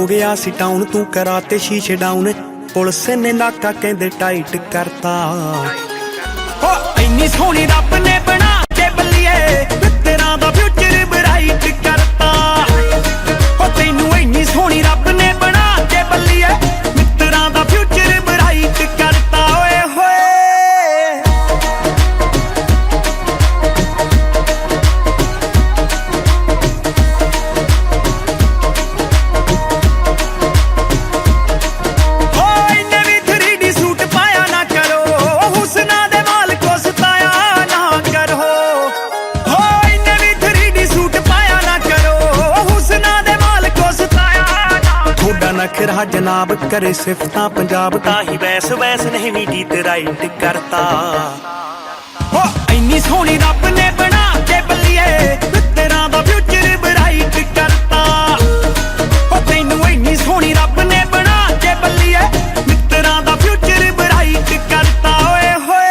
ਗਿਆ ਸੀ ਟਾਊਨ ਤੂੰ ਕਰਾਤੇ ਸ਼ੀਸ਼ੇ ਡਾਊਨ ਪੁਲਿਸ ਨੇ ਨਾਕਾ ਕਹਿੰਦੇ ਟਾਈਟ ਕਰਤਾ ਹੋ ਇੰਨੀ ਸੋਹਣੀ ਰੱਬ ਨੇ ਬਣਾ ਕੇ ਬੱਲੀਏ ਮਿੱਤਰਾਂ ਦਾ ਫਿਊਚਰ ਬਰਾਈਟ ਕਰਤਾ ਹੋ ਤੈਨੂੰ ਇੰਨੀ ਸੋਹਣੀ ਰੱਬ ਨੇ ਬਣਾ ਕੇ ਬੱਲੀਏ ਮਿੱਤਰਾਂ ਦਾ ਫਿਊਚਰ ਬਰਾਈਟ ਕਰਤਾ ਓਏ ਹੋਏ ਨਖਰਾ ਜਨਾਬ ਕਰੇ ਸਿਫਤਾਂ ਪੰਜਾਬ ਤਾਂ ਹੀ ਵੈਸ ਵੈਸ ਨਹੀਂ ਵੀ ਗੀਤ ਰਾਈਟ ਕਰਤਾ ਹੋ ਇੰਨੀ ਸੋਹਣੀ ਰੱਬ ਨੇ ਬਣਾ ਕੇ ਬੱਲੀਏ ਮਿੱਤਰਾਂ ਦਾ ਫਿਊਚਰ ਬਰਾਈਟ ਕਰਤਾ ਹੋ ਤੈਨੂੰ ਇੰਨੀ ਸੋਹਣੀ ਰੱਬ ਨੇ ਬਣਾ ਕੇ ਬੱਲੀਏ ਮਿੱਤਰਾਂ ਦਾ ਫਿਊਚਰ ਬਰਾਈਟ ਕਰਤਾ ਓਏ ਹੋਏ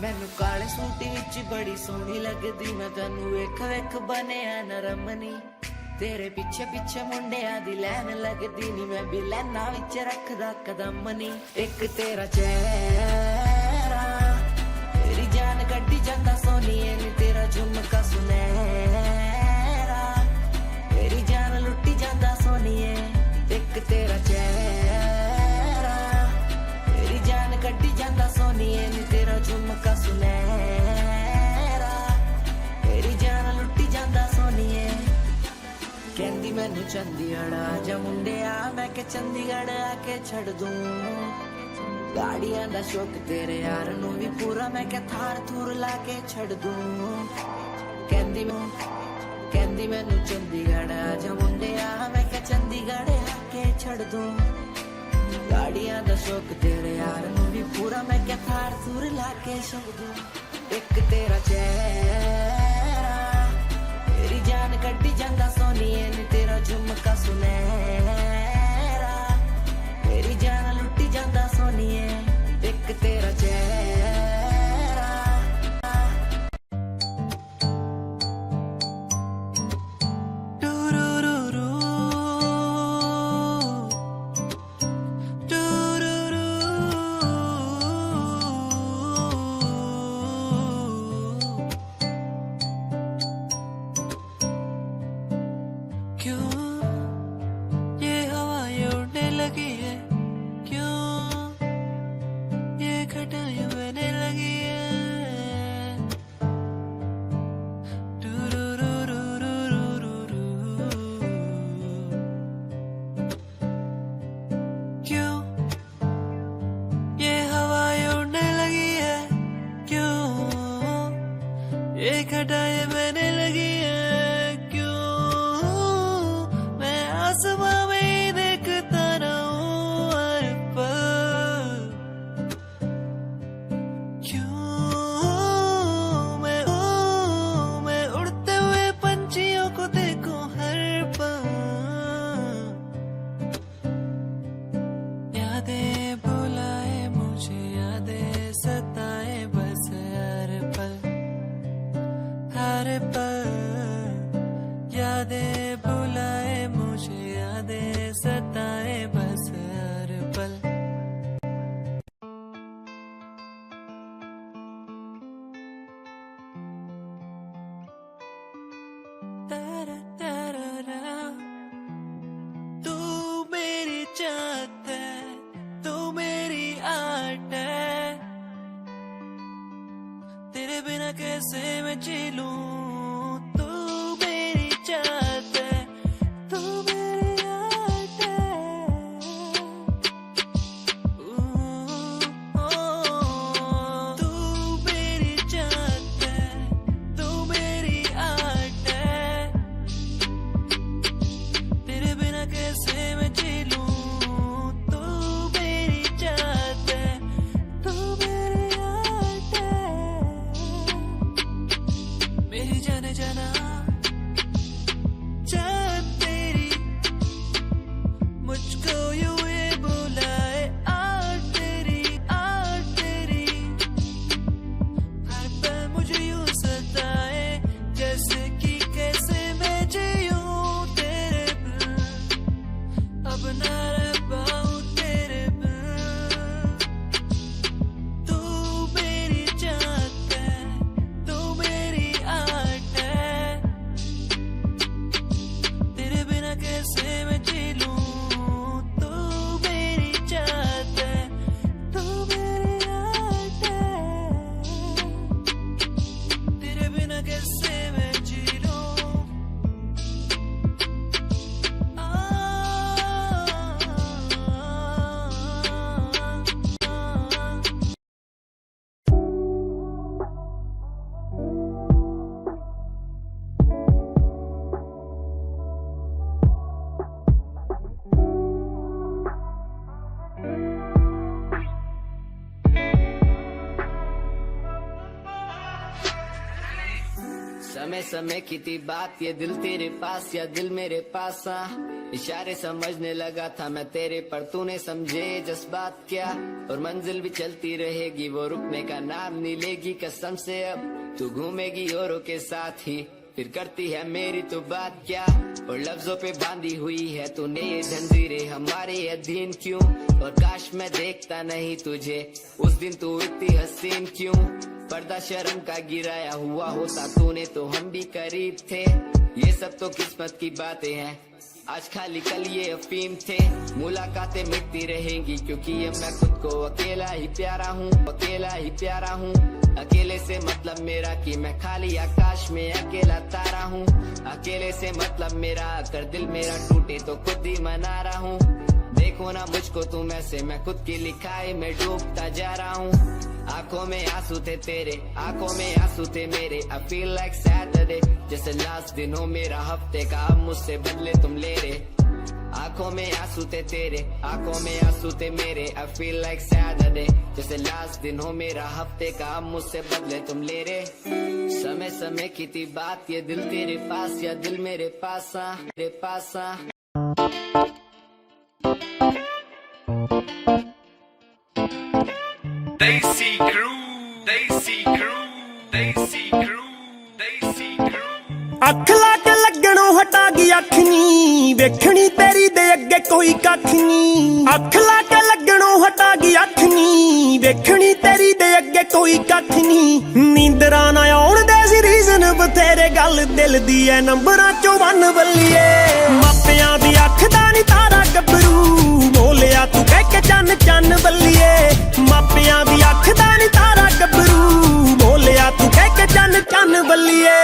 ਮੈਨੂੰ ਕਾਲੇ ਸੂਟ ਵਿੱਚ ਬੜੀ ਸੋਹਣੀ ਲੱਗਦੀ ਮੈਂ ਤੈਨੂੰ ਵੇਖ ਵੇਖ ਬਣਿਆ ਨਰਮਨੀ ਤੇਰੇ ਪਿੱਛੇ ਪਿੱਛੇ ਮੁੰਡਿਆਂ ਦੀ ਲੈਣ ਲੱਗਦੀ ਨੀ ਮੈਂ ਵੀ ਲੈਣਾ ਵਿੱਚ ਰੱਖਦਾ ਕਦਮ ਨੀ ਇੱਕ ਤੇਰਾ ਚਿਹਰਾ ਤੇਰੀ ਜਾਨ ਕੱਢੀ ਜਾਂਦਾ ਸੋਨੀਏ ਨੀ ਤੇਰਾ ਝੁਮਕਾ ਸੁਨਹਿਰਾ ਤੇਰੀ ਜਾਨ ਲੁੱਟੀ ਜਾਂਦਾ ਸੋਨੀਏ ਇੱਕ ਤੇਰਾ ਚਿਹਰਾ ਤੇਰੀ ਜਾਨ ਕੱਢੀ ਜਾਂਦਾ ਸੋਨੀਏ ਨੀ ਤੇਰਾ ਝੁਮਕਾ ਸੁਨਹਿਰਾ ਤੇਰੀ ਜਾਨ ਲੁੱਟੀ ਜਾਂਦਾ ਸੋਨੀਏ ਕਹਿੰਦੀ ਮੈਨੂੰ ਚੰਡੀਗੜ੍ਹ ਆ ਜਾ ਮੁੰਡਿਆ ਮੈਂ ਕਿ ਚੰਡੀਗੜ੍ਹ ਆ ਕੇ ਛੱਡ ਦੂੰ ਗਾੜੀਆਂ ਦਾ ਸ਼ੌਕ ਤੇਰੇ ਯਾਰ ਨੂੰ ਵੀ ਪੂਰਾ ਮੈਂ ਕਿ ਥਾਰ ਥੂਰ ਲਾ ਕੇ ਛੱਡ ਦੂੰ ਕਹਿੰਦੀ ਮੈਨੂੰ ਚੰਡੀਗੜ੍ਹ ਆ ਜਾ ਮੁੰਡਿਆ ਮੈਂ ਕਿ ਚੰਡੀਗੜ੍ਹ ਆ ਕੇ ਛੱਡ ਦੂੰ ਗਾੜੀਆਂ ਦਾ ਸ਼ੌਕ ਤੇਰੇ ਯਾਰ ਨੂੰ ਵੀ ਪੂਰਾ ਮੈਂ ਕਿ ਥਾਰ ਥੂਰ ਲਾ ਕੇ ਛੱਡ ਦੂੰ ਇੱਕ ਤੇਰਾ ਚਿਹਰਾ ਤੇਰੀ ਜਾਨ ਕੱਢੀ ਜਾਂਦਾ ਸੋਨੀਏ ਨੀ ਤੇਰਾ ਝੁਮਕਾ ਸੁਨਹਿਰਾ ਤੇਰੀ ਜਾਨ ਲੁੱਟੀ ਜਾਂਦਾ ਸੋਨੀਏ ਇੱਕ ਤੇਰਾ ਚਿਹਰਾ घटाए मैंने लगी है क्यों मैं आसमां में ही देखता रहूं हर पल क्यों मैं उड़ते हुए पंछियों को देखूं हर पल यादें बुलाए मुझे यादें सताए बस हर पल यादें बुलाए मुझे यादें सताए बस हर पल तू मेरी चाहत है तू मेरी आर्ट है तेरे बिना कैसे मैं जी लूं तू मेरी चाहत है तू मेरी आर्ट है तू मेरी चाहत है तू मेरी आर्ट है तेरे बिना कैसे मैं जी लूं तू मेरी चाहत है तू मेरी आर्ट है मेरी जाने जाना चाहत तेरी मुझको यूं ये बुलाए आर्ट तेरी हर पल मुझे यूं सताए जैसे कि कैसे मैं जीऊं तेरे बिन अब ना रह पाऊं तेरे बिन तू मेरी चाहत है तू मेरी आर्ट है तेरे बिना कैसे मैं जी लूं तू मेरी चाहत है तू मेरी आर्ट है तेरे बिना कैसे मैं जी लूं समय समय की थी बात ये दिल तेरे पास या दिल मेरे पास इशारे समझने लगा था मैं तेरे पर तूने समझे जज्बात क्या और मंजिल भी चलती रहेगी वो रुकने का नाम नहीं लेगी कसम से अब तू घूमेगी औरों के साथ ही फिर करती है मेरी तो बात क्या और लफ्जों पे बांधी हुई है तूने ये जंजीरें हमारे अधीन क्यों और काश मैं देखता नहीं तुझे उस दिन तू इतनी हसीन क्यों पर्दा शर्म का गिराया हुआ होता तूने तो हम भी करीब थे ये सब तो किस्मत की बातें हैं आज खाली कल ये अफीम थे मुलाकातें मिटती रहेंगी क्योंकि ये मैं खुद को अकेला ही प्यारा हूँ अकेले से मतलब मेरा कि मैं खाली आकाश में अकेला तारा हूँ अकेले से मतलब मेरा अगर दिल मेरा टूटे तो खुद ही मना रहा हूँ देखो ना मुझको तुम ऐसे मैं खुद की लिखाई में डूबता जा रहा हूँ आंखों में आंसू थे तेरे आंखों में आंसू थे मेरे I feel like Saturday जैसे लास्ट दिन हो मेरा हफ्ते का अब मुझसे बदले तुम ले रहे आंखों में आंसू थे तेरे आंखों में आंसू थे मेरे I feel like Saturday जैसे लास्ट दिन हो मेरा हफ्ते का अब मुझसे बदले तुम ले रहे समय समय की थी बात ये दिल तेरे पास या दिल मेरे पास मेरे पास Daisy Crew, Daisy Crew, Daisy Crew, Daisy Crew. ਅੱਖ ਲਾ ਕੇ ਲੱਗਣੋਂ ਹਟਾ ਗਈ ਅੱਖ ਨੀ ਵੇਖਣੀ ਤੇਰੀ ਦੇ ਅੱਗੇ ਕੋਈ ਕੱਖ ਨੀ ਅੱਖ ਲਾ ਕੇ ਲੱਗਣੋਂ ਹਟਾ ਗਈ ਅੱਖ ਨੀ ਵੇਖਣੀ ਤੇਰੀ ਦੇ ਅੱਗੇ ਕੋਈ ਕੱਖ ਨੀ ਨੀਂਦਰਾਂ ਨਾ ਆਉਣ ਦੇ ਸੀ ਰੀਜ਼ਨ ਬਥੇਰੇ ਗੱਲ ਦਿਲ ਦੀ ਐ ਨੰਬਰਾਂ ਚੋਂ ਵੰਨ ਬੱਲੀਏ ਮਾਪਿਆਂ ਦੀ ਅੱਖ ਦਾ ਨੀ ਤਾਰਾ ਗੱਭਰੂ ਮੋਲਿਆ ਤੂੰ ਕਹਿ ਕੇ ਚੰਨ ਚੰਨ ਬੱਲੀਏ ਮਾਪਿਆਂ ਦੀ ਅੱਖ ਦਾ ਨੀ ਤਾਰਾ ਗੱਭਰੂ ਮੋਲਿਆ ਤੂੰ ਕਹਿ ਕੇ ਚੰਨ ਚੰਨ ਬੱਲੀਏ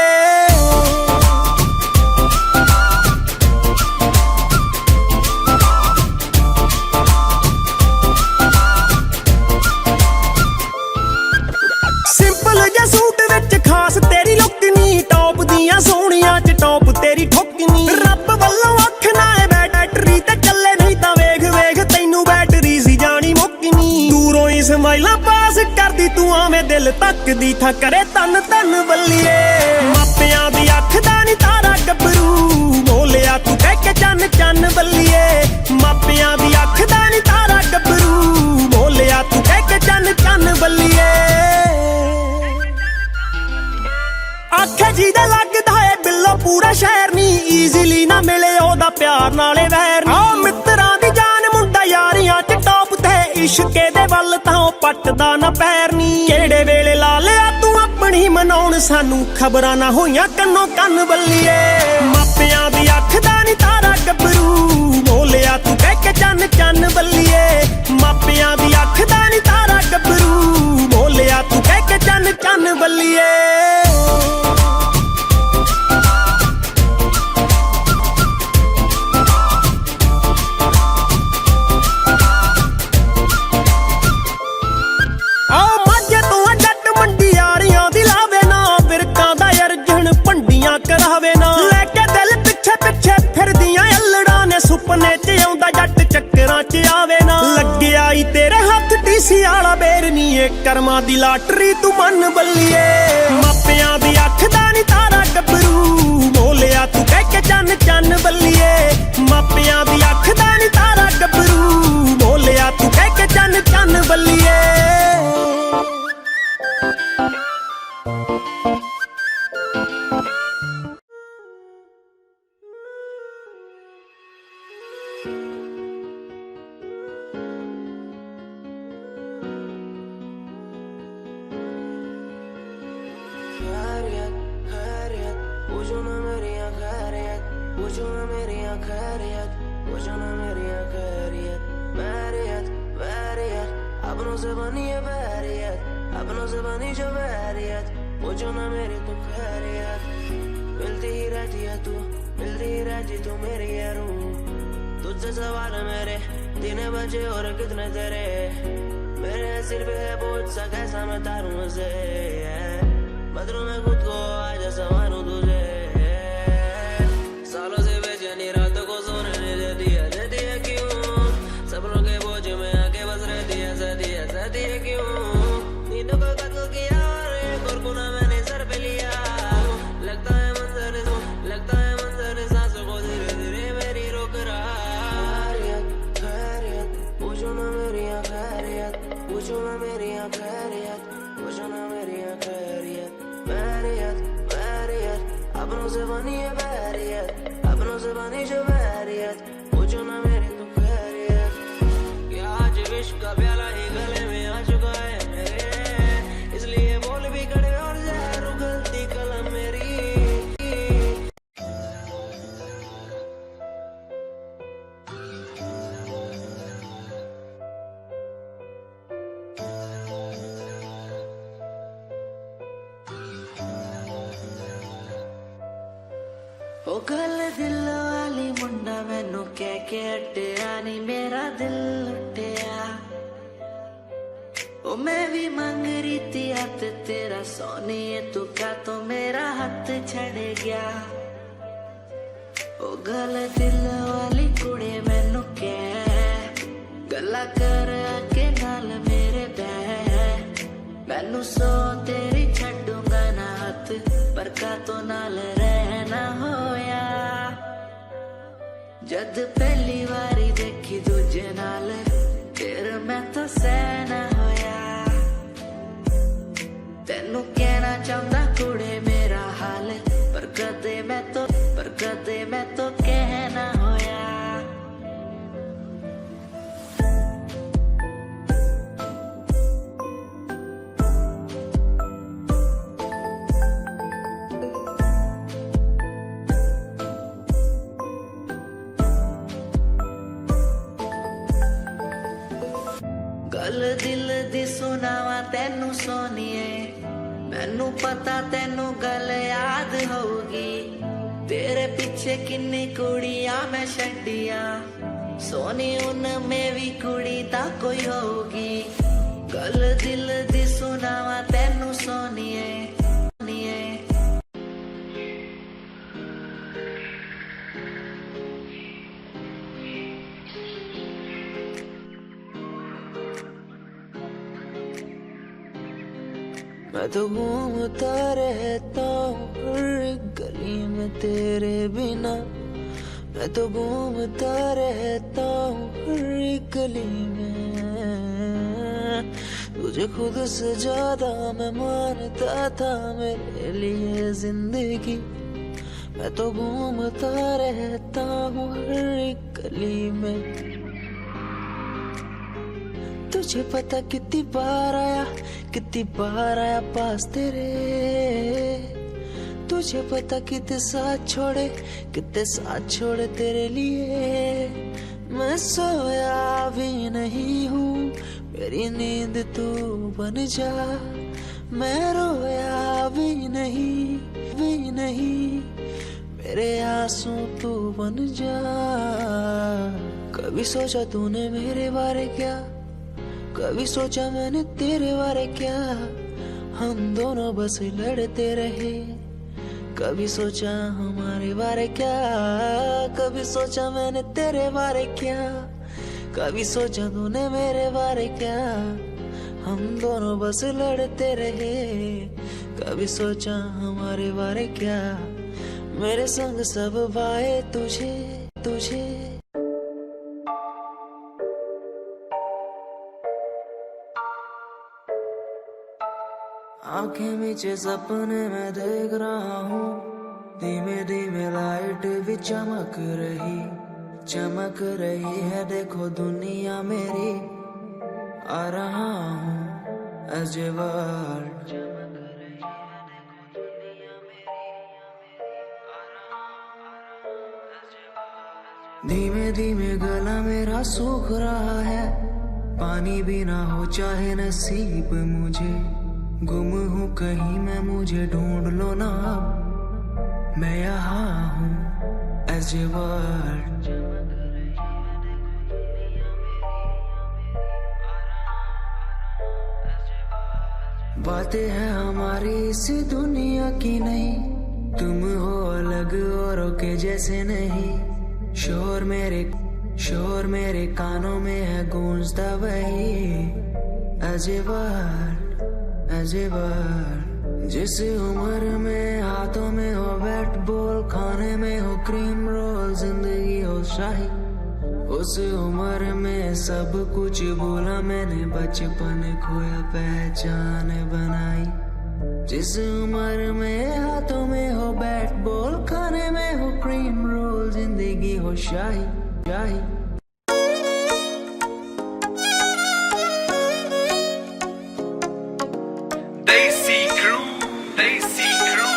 ਸਿੰਪਲ ਜਿਹਾ ਸੂਟ ਵਿੱਚ ਖਾਸ ਤੇਰੀ ਲੁੱਕ ਨੀ ਸਮਾਈਲਾਂ ਪਾਸ ਕਰਦੀ ਤੂੰ ਆਵੇਂ ਦਿਲ ਤੱਕਦੀ ਥਾਂ ਕਰੇ ਤਨ ਤਨ ਬੱਲੀਏ ਮਾਪਿਆਂ ਦੀ ਅੱਖ ਦਾ ਨੀ ਤਾਰਾ ਗੱਭਰੂ ਮੋਲਿਆ ਤੂੰ ਕਹਿ ਕੇ ਚੰਨ ਚੰਨ ਬੱਲੀਏ ਮਾਪਿਆਂ ਦੀ ਅੱਖ ਦਾ ਨੀ ਤਾਰਾ ਗੱਭਰੂ ਮੋਲਿਆ ਤੂੰ ਕਹਿ ਕੇ ਚੰਨ ਚੰਨ ਬੱਲੀਏ ਆਖੇ ਜੀ ਦਾ ਲੱਗਦਾ ਏ ਬਿੱਲੋ ਪੂਰਾ ਸ਼ਹਿਰ ਨੀ ਈਜ਼ੀਲੀ ਨਾ ਮਿਲੇ ਉਹਦਾ ਪਿਆਰ ਨਾਲੇ ਵੈਰ ਨੀ ਆ ਮਿੱਤਰਾਂ ਦੀ ਜਾਨ ਮੁੰਡਾ ਯਾਰੀਆਂ ਚ ਟੌਪ ਤੇ ਇਸ਼ਕੇ ਦੇ ਵੱਲ ਤਾਂ ਉਹ ਪੱਟਦਾ ਨਾ ਪੈਰ ਨੀ ਕਿਹੜੇ ਵੇਲੇ ਲਾ ਲਿਆ ਤੂੰ ਆਪਣੀ ਮਨਾਉਣ ਸਾਨੂੰ ਖਬਰਾਂ ਨਾ ਹੋਈਆਂ ਕੰਨੋਂ ਕੰਨ ਬੱਲੀਏ ਮਾਪਿਆਂ ਦੀ ਅੱਖ ਦਾ ਨੀ ਤਾਰਾ ਗੱਭਰੂ ਮੋਲਿਆ ਤੂੰ ਕਹਿ ਕੇ ਚੰਨ ਚੰਨ ਬੱਲੀਏ ਮਾਪਿਆਂ ਦੀ ਅੱਖ ਦਾ ਨੀ ਤਾਰਾ ਗੱਭਰੂ ਮੋਲਿਆ ਤੂੰ ਕਹਿ ਕੇ ਚੰਨ ਚੰਨ ਬੱਲੀਏ ਕਰਾਵੇ ਨਾ ਲੈ ਕੇ ਦਿਲ ਪਿੱਛੇ ਪਿੱਛੇ ਫਿਰਦੀਆਂ ਅਲੜਾਂ ਨੇ ਸੁਪਨੇ ਚ ਆਉਂਦਾ ਜੱਟ ਚੱਕਰਾਂ ਚ ਆਵੇ ਨਾ ਲੱਗਿਆ ਈ ਤੇਰੇ ਹੱਥ ਟੀਸੀ ਵਾਲਾ ਬੇਰ ਨੀ ਏ ਕਰਮਾਂ ਦੀ ਲਾਟਰੀ ਤੂੰ ਮੰਨ ਬੱਲੀਏ ਮਾਪਿਆਂ ਦੀ ਅੱਖ ਦਾ ਨੀ ਤਾਰਾ ਗੱਭਰੂ ਮੋਲਿਆ ਤੂੰ ਕਹਿ ਕੇ ਚੰਨ ਚੰਨ ਬੱਲੀਏ ਮਾਪਿਆਂ ਦੀ ਅੱਖ ਦਾ ਨੀ ਤਾਰਾ ਗੱਭਰੂ ਮੋਲਿਆ ਤੂੰ ਕਹਿ ਕੇ ਚੰਨ ਚੰਨ ਬੱਲੀਏ अपनों से बनी है बैरियत अपनों से बनी जो बैरियत पूछो ना मेरी तू खैरियत मिलती ही रहती तू मेरी है रूह तुझसे सवाल मेरे दिन बजे और कितने तेरे मेरे सिर पे है बोझ सा कैसा मैं तारूं उसे बदलूं मैं खुद को आज संवारूं तुझे सालों से बेचैनी रातों को सोने नहीं देती है क्यों सपनों के बोझ में आके बस रहती है क्यों नींदों को कत्ल किया और एक और गुनाह मैंने सर पे लिया लगता है मंजर सांसों को धीरे धीरे मेरी रोक रहा खैरियत पूछो ना मेरी खैरियत पूछो ना मेरी खैरियत पूछो ना मेरी खैरियत बैरियत अपनों से बनी है बैरियत अपनों से बनी जो बैरियत पूछो ना मेरी तू खैरियत क्या आज विश्व का प्याला ही गले में आ चुका है मेरे इसलिए बोल भी कड़े और जहर उगलती कलम मेरी ओ गल दिल वाली मुंडा मैनू कह के हटिया नी मेरा दिल लुटिया ओ मैं भी मांग रही थी हाथ तेरा सोनी तू क्या तो मेरा हाथ छड़ गया ओ गल दिल वाली कुड़े मैनू कह गला कर के नाल मेरे बह मैनू सो तेरी छड़ूंगा ना हाथ पर का तो नाल रहना होया जद पहली बारी देखी दूजे नाल फिर मैं तो सहना होया तेनू कहना चाहता कुड़े मेरा हाल पर कदे मैं तो कहना होया गल दिल दी सुनावा तेनू सोनिए मैनू पता तेनू गल याद होगी तेरे पीछे किन्नी कुड़ियां मैं छड्डियां सोनी उनमें भी कुड़ी ता कोई होगी गल दिल दी सुनावा तेनू सोनिए मैं तो घूमता रहता हूँ हर एक गली में तेरे बिना। मैं तो घूमता रहता हूँ हर एक गली में। तुझे खुद से ज्यादा मैं मानता था मेरे लिए जिंदगी। मैं तो घूमता रहता हूँ हर एक गली में। तुझे पता कितनी बार आया पास तेरे। तुझे पता कितने साथ छोड़े तेरे लिए। मैं सोया भी नहीं हूँ, मेरी नींद तू बन जा। मैं रोया भी नहीं, मेरे आंसू तू बन जा। कभी सोचा तूने मेरे बारे क्या, कभी सोचा मैंने तेरे बारे क्या। हम दोनों बस लड़ते रहे। कभी सोचा हमारे बारे क्या, कभी सोचा मैंने तेरे बारे क्या। कभी सोचा तूने मेरे बारे क्या। हम दोनों बस लड़ते रहे। कभी सोचा हमारे बारे क्या। मेरे संग सब बाए तुझे आंखें मीचे सपने में देख रहा हूँ। धीमे धीमे लाइट भी चमक रही है। देखो दुनिया मेरी, आ रहा हूँ as a world। धीमे धीमे गला मेरा सूख रहा है। पानी भी ना हो चाहे नसीब मुझे। गुम हूँ कहीं मैं, मुझे ढूंढ लो ना अब। मैं यहाँ हूँ as a world। बातें हैं हमारी इस दुनिया की नहीं। तुम हो अलग औरों के जैसे नहीं। शोर मेरे कानों में है गूंजता वही as a world। जिस उम्र में हाथों में हो बैट बॉल, खाने में हो क्रीम रोल, जिंदगी हो शाही। उस उम्र में सब कुछ भूला मैंने, बचपन खोया पहचान बनाई। जिस उम्र में हाथों में हो बैट बॉल, खाने में हो क्रीम रोल, जिंदगी हो शाही। Desi Crew, Desi Crew,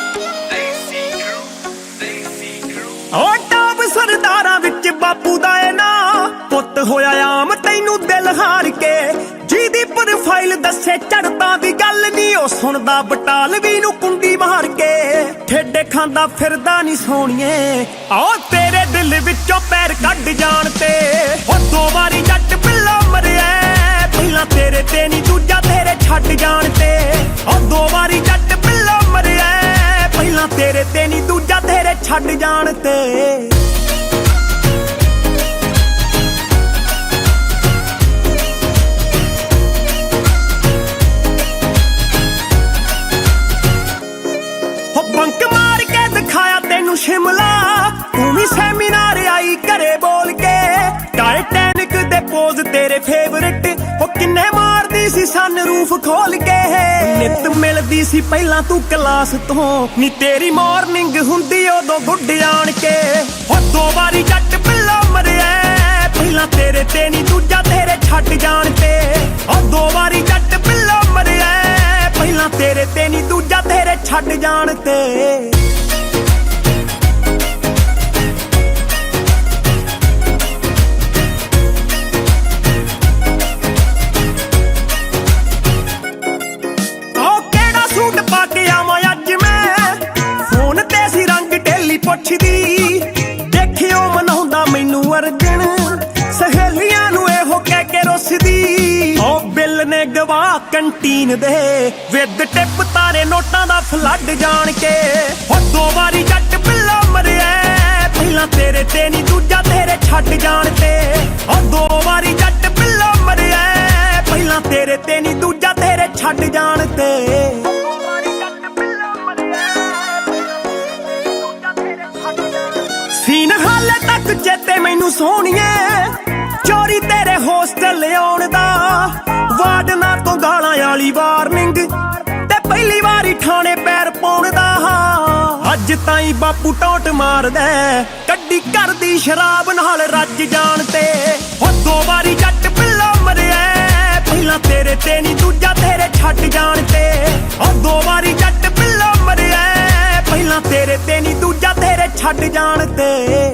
Desi Crew, Desi Crew। ਓ ਟਾਪ ਸਰਦਾਰਾਂ ਵਿੱਚ ਬਾਪੂ ਦਾ ਏ ਨਾ, ਪੁੱਤ ਹੋਇਆ ਆਮ ਤੈਨੂੰ ਦਿਲ ਹਾਰ ਕੇ। ਜਿਹਦੀ ਪ੍ਰੋਫਾਈਲ ਦੱਸੇ ਚੜ੍ਹਤਾਂ ਦੀ ਗੱਲ ਨਹੀਂ, ਉਹ ਸੁਣਦਾ ਬਟਾਲਵੀ ਨੂੰ ਕੁੰਡੀ ਮਾਰ ਕੇ। ਠੇਡੇ ਖਾਂਦਾ ਫਿਰਦਾ ਨਹੀਂ ਸੋਹਣੀਏ, ਆਓ ਤੇਰੇ ਦਿਲ ਵਿੱਚੋਂ ਪੈਰ ਕੱਢ ਜਾਣ ਤੇ। ਉਹ 2 ਵਾਰੀ ਜੱਟ ਪਿੱਲਾ ਮਰਿਆ, ਪਹਿਲਾਂ ਤੇਰੇ ਤੇ ਨਹੀਂ ਦੂਜਾ ਤੇਰੇ ਛੱਡ ਜਾਣ ਤੇ। ਉਹ 2 ਵਾਰੀ ਜੱਟ ਪਿੱਲਾ ਮਰਿਆ, ਪਹਿਲਾਂ ਤੇਰੇ ਤੇ ਨਹੀਂ ਦੂਜਾ ਤੇਰੇ ਛੱਡ ਜਾਣ ਤੇ। ਬੰਕ ਮਾਰ ਕੇ ਦਿਖਾਇਆ ਤੈਨੂੰ ਸ਼ਿਮਲਾ, ਤੂੰ ਵੀ ਸੈਮੀਨਾਰ ਆਈ ਘਰੇ ਬੋਲ ਕੇ। ਟਾਈਟੈਨਿਕ ਦੇ ਪੋਜ਼ ਤੇਰੇ ਫੇਵਰਿਟ, ਉਹ ਕਿੰਨੇ ਮਾਰਦੀ ਸੀ ਸਨ ਰੂਫ ਖੋਲ ਕੇ। ਨਿੱਤ ਮਿਲਦੀ ਸੀ ਪਹਿਲਾਂ ਤੂੰ ਕਲਾਸ ਤੋਂ, ਨੀ ਤੇਰੀ ਮਾਰਨਿੰਗ ਹੁੰਦੀ ਉਦੋਂ ਗੁੱਡ ਆਣ ਕੇ। ਉਹ 2 ਵਾਰੀ ਜੱਟ ਪਿੱਲਾ ਮਰਿਆ, ਪਹਿਲਾਂ ਤੇਰੇ ਤੇ ਨੀ ਦੂਜਾ ਤੇਰੇ ਛੱਡ ਜਾਣ ਤੇ। ਉਹ 2 ਵਾਰੀ ਜੱਟ ਪਿੱਲਾ ਮਰਿਆ, ਪਹਿਲਾਂ ਤੇਰੇ ਤੇ ਨੀ ਦੂਜਾ ਤੇਰੇ ਛੱਡ ਜਾਣ ਤੇ। ਪਾ ਕੇ ਆਵਾਂ ਅੱਜ ਮੈਂ, ਫੋਨ ਤੇ ਸੀ ਰੰਗ ਢੇਲੀ ਪੁੱਛਦੀ। ਦੇਖਿਓ ਮਨਾਉਂਦਾ ਮੈਨੂੰ ਅਰਜਨ, ਸਹੇਲੀਆਂ ਨੂੰ ਇਹੋ ਕਹਿ ਕੇ ਰੁੱਸਦੀ। ਉਹ ਬਿੱਲ ਨੇ ਗਵਾ ਕੰਟੀਨ ਦੇ, ਵਿਦ ਟਿਪ ਤਾਰੇ ਨੋਟਾਂ ਦਾ ਫਲੱਡ ਜਾਣ ਕੇ। ਉਹ 2 ਵਾਰੀ ਜੱਟ ਪਿੱਲਾ ਮਰਿਆ, ਪਹਿਲਾਂ ਤੇਰੇ ਤੇ ਨਹੀਂ ਦੂਜਾ ਤੇਰੇ ਛੱਡ ਜਾਣ ਤੇ। ਉਹ 2 ਵਾਰੀ ਜੱਟ ਪਿੱਲਾ ਮਰਿਆ, ਪਹਿਲਾਂ ਤੇਰੇ ਤੇ ਨਹੀਂ ਦੂਜਾ ਤੇਰੇ ਛੱਡ ਜਾਣ ਤੇ। ਮੈਨੂੰ ਸੋਹਣੀਏ ਚੋਰੀ ਤੇਰੇ ਹੋਸਟਲ ਆਉਣ ਦਾ ਵਾਰਡਨਾਂ ਤੋਂ ਗਾਲਾਂ ਵਾਲੀ ਵਾਰਨਿੰਗ ਤੇ ਪਹਿਲੀ ਵਾਰੀ ਥਾਣੇ ਪੈਰ ਪਾਉਣ ਦਾ ਅੱਜ ਤਾਈਂ ਬਾਪੂ ਟੌਟ ਮਾਰਦਾ ਕੱਢੀ ਕਰਦੀ ਸ਼ਰਾਬ ਨਾਲ ਰੱਜ ਜਾਣ ਤੇ ਉਹ 2 ਵਾਰੀ ਜੱਟ ਪਿੱਲਾ ਮਰਿਆ ਪਹਿਲਾਂ ਤੇਰੇ ਤੇ ਨਹੀਂ ਦੂਜਾ ਤੇਰੇ ਛੱਡ ਜਾਣ ਤੇ ਉਹ 2 ਵਾਰੀ ਜੱਟ ਪਿੱਲਾ ਮਰਿਆ ਪਹਿਲਾਂ ਤੇਰੇ ਤੇ ਨਹੀਂ ਦੂਜਾ ਤੇਰੇ ਛੱਡ ਜਾਣ ਤੇ